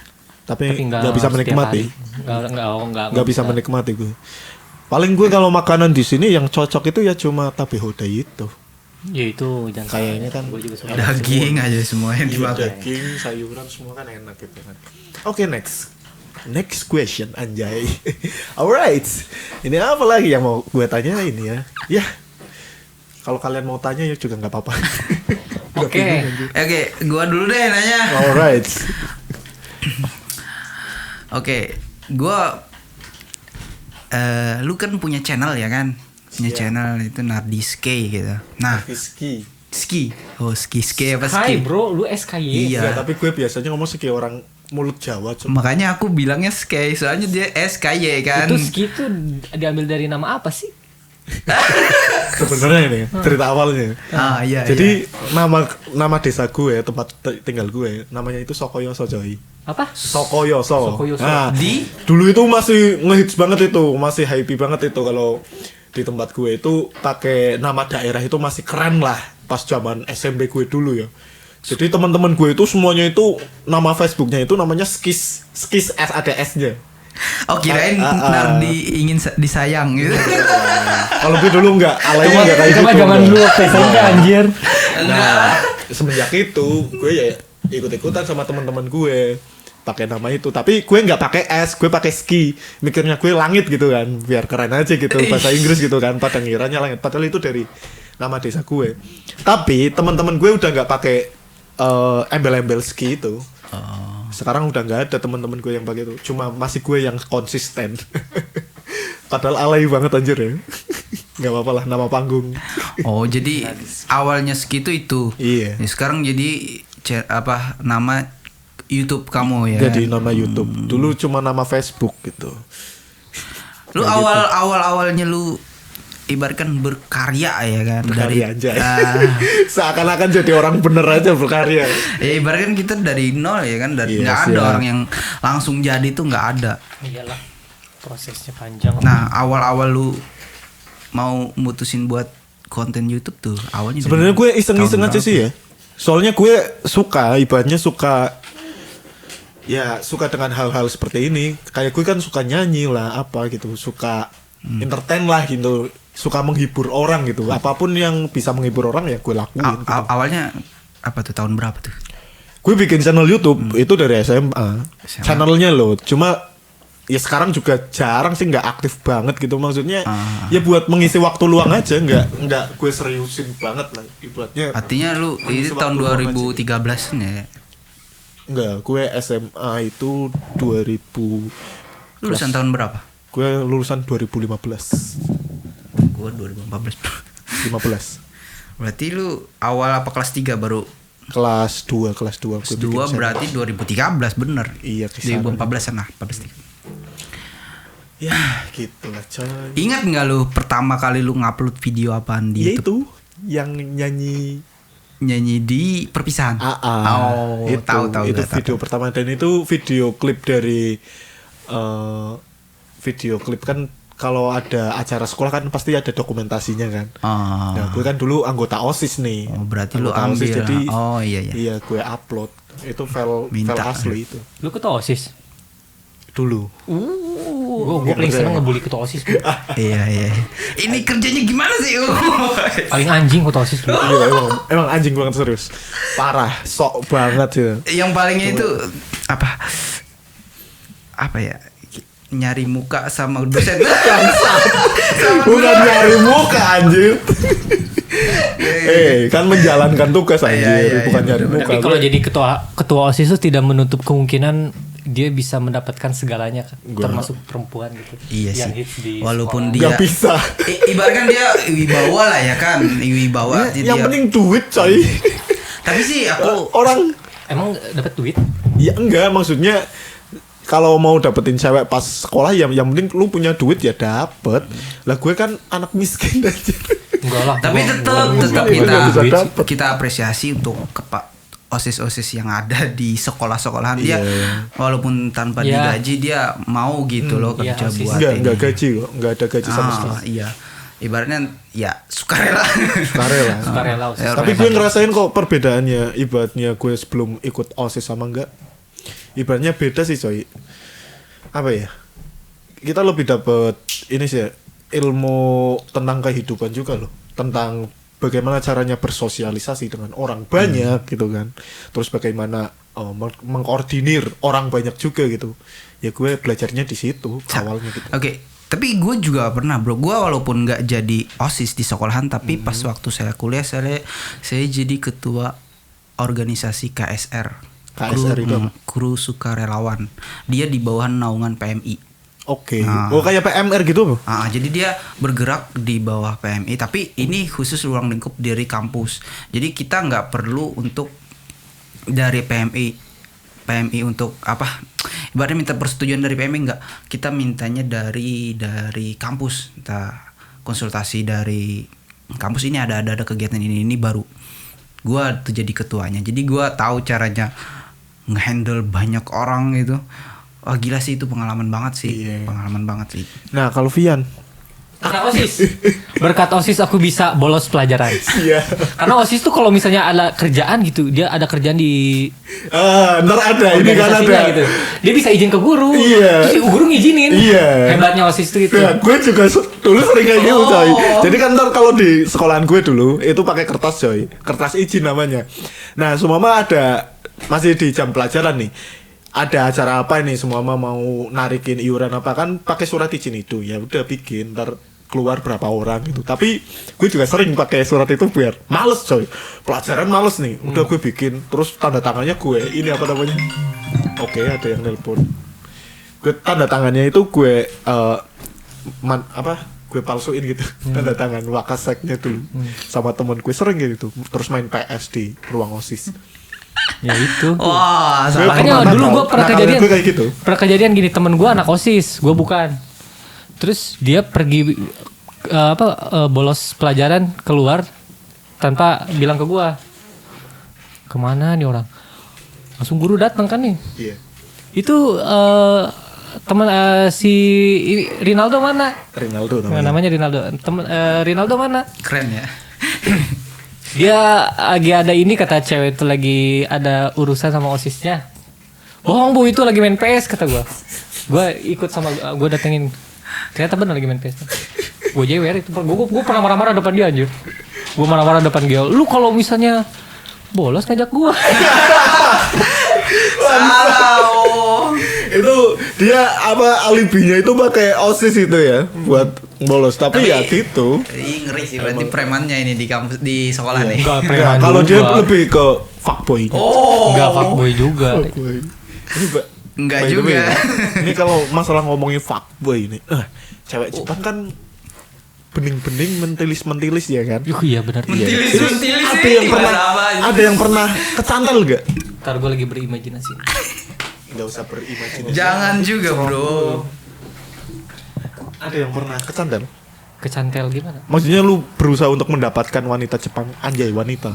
Tapi nggak bisa setiap menikmati. hari. Nggak bisa menikmati gue. Paling gue kalau makanan di sini yang cocok itu ya cuma tabe hodai itu. Ya itu jangan Kayaknya kan gue juga suka. Daging aja semua yang Iya, dimakan. daging, sayuran semua kan enak gitu kan. Oke, next question anjay. Alright. Ini apa lagi yang mau gue tanya ini ya? Ya. Kalau kalian mau tanya ya juga nggak apa-apa. Oke. Oke, gua dulu deh nanya. Alright. Oke, gua lu kan punya channel ya kan? Punya Siap. channel itu Nardiske gitu. Nah, Rizky. ski. Oh, ski apa Hai ski? bro, lu SKY. Iya. Ya, tapi gue biasanya ngomong sih kayak orang mulut Jawa. Makanya aku bilangnya ski, soalnya dia SKY kan. Itu ski itu diambil dari nama apa sih? Sebenarnya ini cerita awalnya. Ah iya. Jadi nama desa gue, tempat tinggal gue, namanya itu Sokoyoso coy. Apa? Sokoyoso. Sokoyoso. Nah, Di? dulu itu masih ngehits banget itu, masih hype banget itu kalau di tempat gue itu pakai nama daerah itu masih keren lah pas zaman SMP gue dulu ya. Jadi teman-teman gue itu semuanya itu nama Facebooknya itu namanya Skis ada S-nya. Oh kirain Nardi ingin disayang gitu. Kalau gue dulu enggak, alaynya enggak kayak gitu. Cuma zaman dulu waktu SMP anjir. Nah, semenjak itu gue ya ikut-ikutan sama teman-teman gue. pakai nama itu. Tapi gue nggak pakai S, gue pakai ski. Mikirnya gue langit gitu kan, biar keren aja gitu bahasa Inggris gitu kan. Pada ngiranya langit, padahal itu dari nama desa gue. Tapi teman-teman gue udah nggak pakai embel-embel ski itu. Sekarang udah nggak ada teman-teman gue yang pakai itu. Cuma masih gue yang konsisten. Padahal alay banget anjir ya. Nggak apa-apa lah, nama panggung. Oh, jadi awalnya ski itu. Iya. Ya, sekarang jadi nama YouTube kamu ya. Jadi nama YouTube. Dulu cuma nama Facebook gitu. Lu awalnya lu ibaratkan berkarya ya kan, Berkarya dari aja. Seakan-akan jadi orang bener aja berkarya. ya ibaratkan kita dari nol ya kan, dari Iya, nggak ada siap. orang yang langsung jadi tuh nggak ada. Iyalah, prosesnya panjang. Nah, awal-awal lu mau mutusin buat konten YouTube tuh awalnya dari Sebenarnya gue iseng-iseng tahun aja berapa? sih ya. Soalnya gue ibaratnya suka dengan hal-hal seperti ini. Kayak gue kan suka nyanyi lah, apa gitu, suka entertain lah gitu, suka menghibur orang gitu. Apapun yang bisa menghibur orang ya gue lakuin. gitu. Awalnya apa tuh, tahun berapa tuh? Gue bikin channel YouTube itu dari SMA. Channelnya loh, cuma ya sekarang juga jarang sih, nggak aktif banget gitu, maksudnya ya buat mengisi waktu luang aja, nggak gue seriusin banget lah ibaratnya. Artinya lu mengisi ini tahun waktu luang aja. 2013 ya. Enggak, gue SMA itu 2000. Lulusan tahun berapa? Gue lulusan 2015. Gua 2014. 15. Berarti lu awal apa kelas 3 baru? Kelas 2 Kelas gue 2 bikin channel. berarti 2013 bener. Iya, kisaran. 2014 nah, 14. Ya, gitu lah coy. Ingat nggak lu pertama kali lu ngupload video apaan di Ya YouTube? itu yang nyanyi Nyanyi di perpisahan. Oh, itu, tahu itu udah video tahu. pertama, dan itu video klip dari video klip kan, kalau ada acara sekolah kan pasti ada dokumentasinya kan. Ah. Nah, gue kan dulu anggota OSIS nih. Oh, berarti lu Anggota OSIS, ambil. jadi Oh, iya. iya gue upload. Itu file Minta. asli itu. Lu ketua OSIS? Dulu. Gue paling seneng ngebully ketua OSIS. Iya. Ini kerjanya gimana sih? Paling anjing ketua OSIS dulu. Iya, emang anjing banget, serius. Parah, sok banget sih. Yang palingnya itu apa? Apa ya? Nyari muka sama dosen. Bukan nyari muka anjir. Kan menjalankan tugas anjir, Iya, bukan nyari bener. muka. Tapi kalau jadi ketua OSIS itu tidak menutup kemungkinan dia bisa mendapatkan segalanya kan, termasuk perempuan gitu. Iya yang sih. hits di Walaupun sekolah. dia Gak bisa. Ibaratkan dia wibawa lah ya kan, wibawa. Ya, yang dia. penting duit coy. Tapi sih aku Orang Emang dapat duit? ya enggak, maksudnya kalau mau dapetin cewek pas sekolah ya yang penting lu punya duit ya dapet. Lah gue kan anak miskin aja. Enggak lah. tapi tetap Nggak kita bisa dapet. kita apresiasi untuk OSIS yang ada di sekolah-sekolahan dia, Iya. walaupun tanpa Iya. digaji dia mau gitu loh iya, kerja OSIS. buat Enggak ini. gaji kok, enggak ada gaji sama sekali. Iya, ibaratnya ya sukarela. Sukarela. Sukarela OSIS. Tapi gue ngerasain kok perbedaannya, ibaratnya gue sebelum ikut OSIS sama enggak. Ibaratnya beda sih coy. Apa ya? Kita lebih dapet ini sih, ilmu tentang kehidupan juga loh, tentang bagaimana caranya bersosialisasi dengan orang banyak gitu kan. Terus bagaimana mengkoordinir orang banyak juga gitu. Ya gue belajarnya di situ awalnya gitu. Oke, tapi gue juga pernah bro. Gue walaupun nggak jadi OSIS di sekolahan, tapi pas waktu saya kuliah saya jadi ketua organisasi KSR. KSR itu apa? Kru Sukarelawan. Dia di bawah naungan PMI. Oke. Oh kayak PMR gitu. Jadi dia bergerak di bawah PMI, tapi ini khusus ruang lingkup dari kampus. Jadi kita nggak perlu untuk dari PMI untuk apa? Ibaratnya minta persetujuan dari PMI nggak. Kita mintanya dari kampus. Kita konsultasi dari kampus, ini ada kegiatan ini baru. Gua tuh jadi ketuanya. Jadi gua tahu caranya ngehandle banyak orang gitu. Wah gila sih, itu pengalaman banget sih. Iya. Pengalaman banget sih. Nah kalau Vian, Karena OSIS. Berkat OSIS aku bisa bolos pelajaran. iya. Karena OSIS tuh kalau misalnya ada kerjaan gitu, dia ada kerjaan di Ntar ada ini kan organisasinya ada. gitu. Dia bisa izin ke guru. Iya. Terus guru ngizinin. Iya. Hebatnya OSIS itu. Ya, gue juga dulu sering kayak gitu coy. Jadi kan ntar kalau di sekolahan gue dulu itu pakai kertas coy, kertas izin namanya. Nah sumama ada masih di jam pelajaran nih. ada acara apa nih, semua mau narikin iuran apa kan pakai surat izin itu. Ya udah bikin, ntar keluar berapa orang gitu. Tapi gue juga sering pakai surat itu biar males coy. Pelajaran males nih. Udah gue bikin, terus tanda tangannya gue ini apa namanya? Oke, ada yang nelpon. Gue tanda tangannya itu gue gue palsuin gitu. Tanda tangan wakaseknya dulu. Sama temen gue sering gitu. Terus main PS di ruang OSIS. Ya itu. Wah, Gue Makanya pernah dulu nakal. gue pernah Nakalnya kejadian. gue kayak gitu. Pernah kejadian gini, temen gue anak OSIS, gue bukan. Terus dia pergi bolos pelajaran keluar tanpa bilang ke gue. Kemana nih orang? Langsung guru datang kan nih. Iya. Itu teman si Rinaldo mana? Rinaldo Namanya Rinaldo. Rinaldo mana? keren ya. Dia lagi ada ini, kata cewek itu lagi ada urusan sama OSISnya. Bohong bu, itu lagi main PS kata gue. Gue ikut sama gue datengin. Ternyata benar lagi main PS. Gue jewer itu. Gue pernah marah-marah depan dia anjir. Gue marah-marah depan dia. Lu kalau misalnya bolos ngajak gue. Salah. Itu dia apa alibinya itu pakai OSIS itu ya buat bolos. Tapi ya gitu. Ngeri sih berarti premannya ini di kampus di sekolah nih. Enggak Ya, preman kalau dia juga. lebih ke fuckboy. Oh. Enggak fuckboy juga. Fuckboy. Ini Enggak by the way juga. ya, ini kalau masalah ngomongin fuckboy ini, cewek Jepang kan bening-bening mentilis-mentilis ya kan? Iya benar. Mentilis Ada yang pernah kecantol gak? Ntar gue lagi berimajinasi. Gak usah berimajinasi. Jangan juga, Bro. Ada yang pernah kecantol? Kecantel gimana? Maksudnya lu berusaha untuk mendapatkan wanita Jepang, anjay wanita.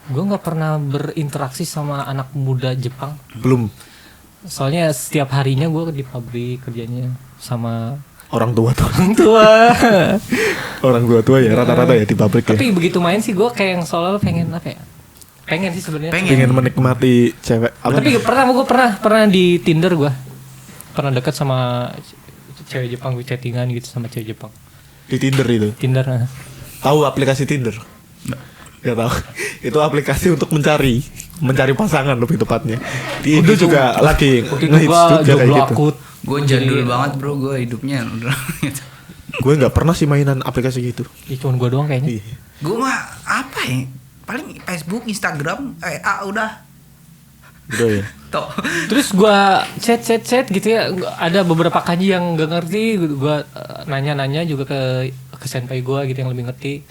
Gue nggak pernah berinteraksi sama anak muda Jepang. Belum. Soalnya setiap harinya gue di pabrik kerjanya sama Orang tua tuh. orang tua. Orang tua ya rata-rata ya di pabrik ya. Tapi begitu main sih gue kayak yang seolah-olah pengen apa ya? Pengen sih sebenarnya. Pengen menikmati cewek. Apa? Tapi gue pernah di Tinder gue pernah dekat sama cewek Jepang, gue chattingan gitu sama cewek Jepang. Di Tinder itu. Tinder. Tahu aplikasi Tinder? Gak tahu. Itu aplikasi untuk mencari pasangan lebih tepatnya. Di Indo juga lagi ngehits juga kayak jomblo gitu. akut. Gue jadul banget, Bro. Gue hidupnya udah gitu. Gue nggak pernah sih mainan aplikasi gitu. Ya, cuman gue doang kayaknya. Iya. Gue mah apa ya? Paling Facebook, Instagram, udah. Udah ya. Toh. Terus gue chat gitu ya. Ada beberapa kanji yang gak ngerti. Gue nanya-nanya juga ke senpai gue gitu yang lebih ngerti.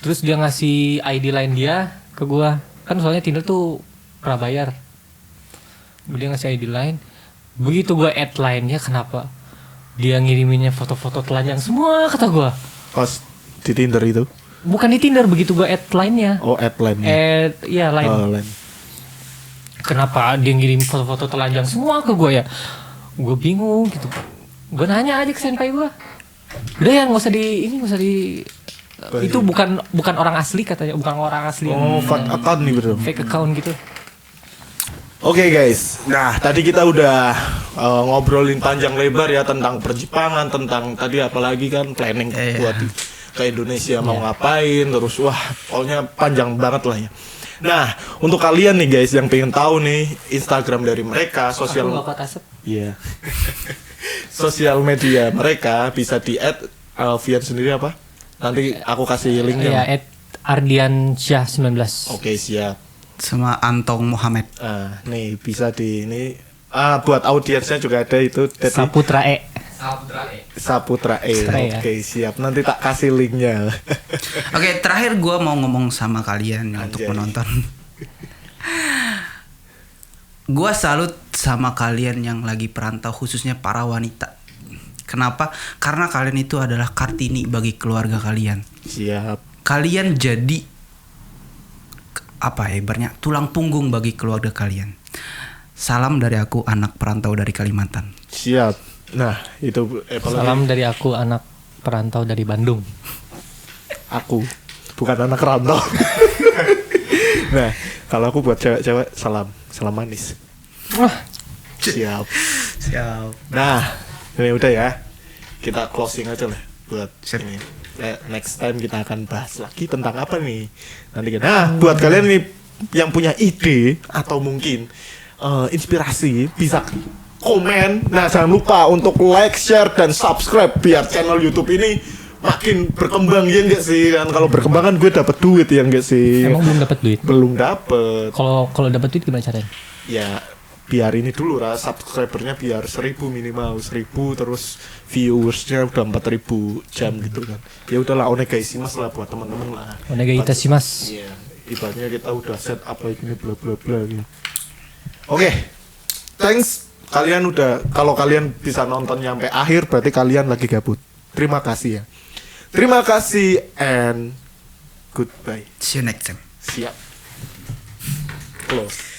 Terus dia ngasih ID line dia ke gue. Kan soalnya Tinder tuh prabayar. Dia ngasih ID line. Begitu gue add line-nya, kenapa dia ngiriminnya foto-foto telanjang semua kata gue. Pas di Tinder itu. Bukan di Tinder, begitu gue add line-nya. Oh, add line-nya. Iya line. Oh, line. Kenapa dia ngirim foto-foto telanjang semua ke gue ya? Gue bingung gitu. Gue nanya aja ke senpai gue. Udah ya nggak usah di itu bukan orang asli katanya, bukan orang asli Oh, yang fake account nih bro. fake account gitu. Oke guys, nah tadi kita udah ngobrolin panjang lebar ya tentang perjepangan, tentang tadi apalagi kan planning buat ke Indonesia mau ngapain, terus wah pokoknya panjang banget lah ya. Nah untuk kalian nih guys yang pengen tahu nih Instagram dari mereka, sosial sosial media mereka bisa di add Alfian sendiri apa? Nanti aku kasih linknya. Iya, @ardiansyah 19. Oke siap. Sama Antong Muhammad. Nih bisa di ini buat audiensnya juga ada itu jadi Saputra E. Saputra E. Ya. Oke siap, nanti tak kasih linknya. Oke, terakhir gue mau ngomong sama kalian ya, untuk Anjay. penonton. Gue salut sama kalian yang lagi perantau, khususnya para wanita. Kenapa? Karena kalian itu adalah Kartini bagi keluarga kalian. Siap. Kalian jadi ibaratnya tulang punggung bagi keluarga kalian. Salam dari aku, anak perantau dari Kalimantan. Siap. Nah itu Salam dari aku, anak perantau dari Bandung. aku bukan anak rantau. Nah kalau aku buat cewek-cewek salam manis. Wah, Siap. Siap. Nah ini udah ya, kita closing aja lah buat Sip. ini. Next time kita akan bahas lagi tentang apa nih nanti. Nah buat kalian nih yang punya ide atau mungkin inspirasi bisa komen. Nah, jangan lupa untuk like, share, dan subscribe biar channel YouTube ini makin berkembang, ya enggak sih? Kan kalau berkembang kan gue dapat duit, ya enggak sih? Emang belum dapat duit? Belum dapat. Kalau dapat duit gimana caranya? Ya biar ini dulu lah, subscribernya biar 1000 minimal, 1000, terus viewersnya udah 4000 jam gitu kan. Ya udahlah, onegaishimasu lah buat teman-teman lah. Onegaitasimasu. Iya, ibaratnya kita udah set up like ini bla bla bla gitu. Oke. Thanks, kalian udah, kalau kalian bisa nonton sampai akhir berarti kalian lagi gabut. Terima kasih ya. Terima kasih and goodbye. See you next time. Siap. Close.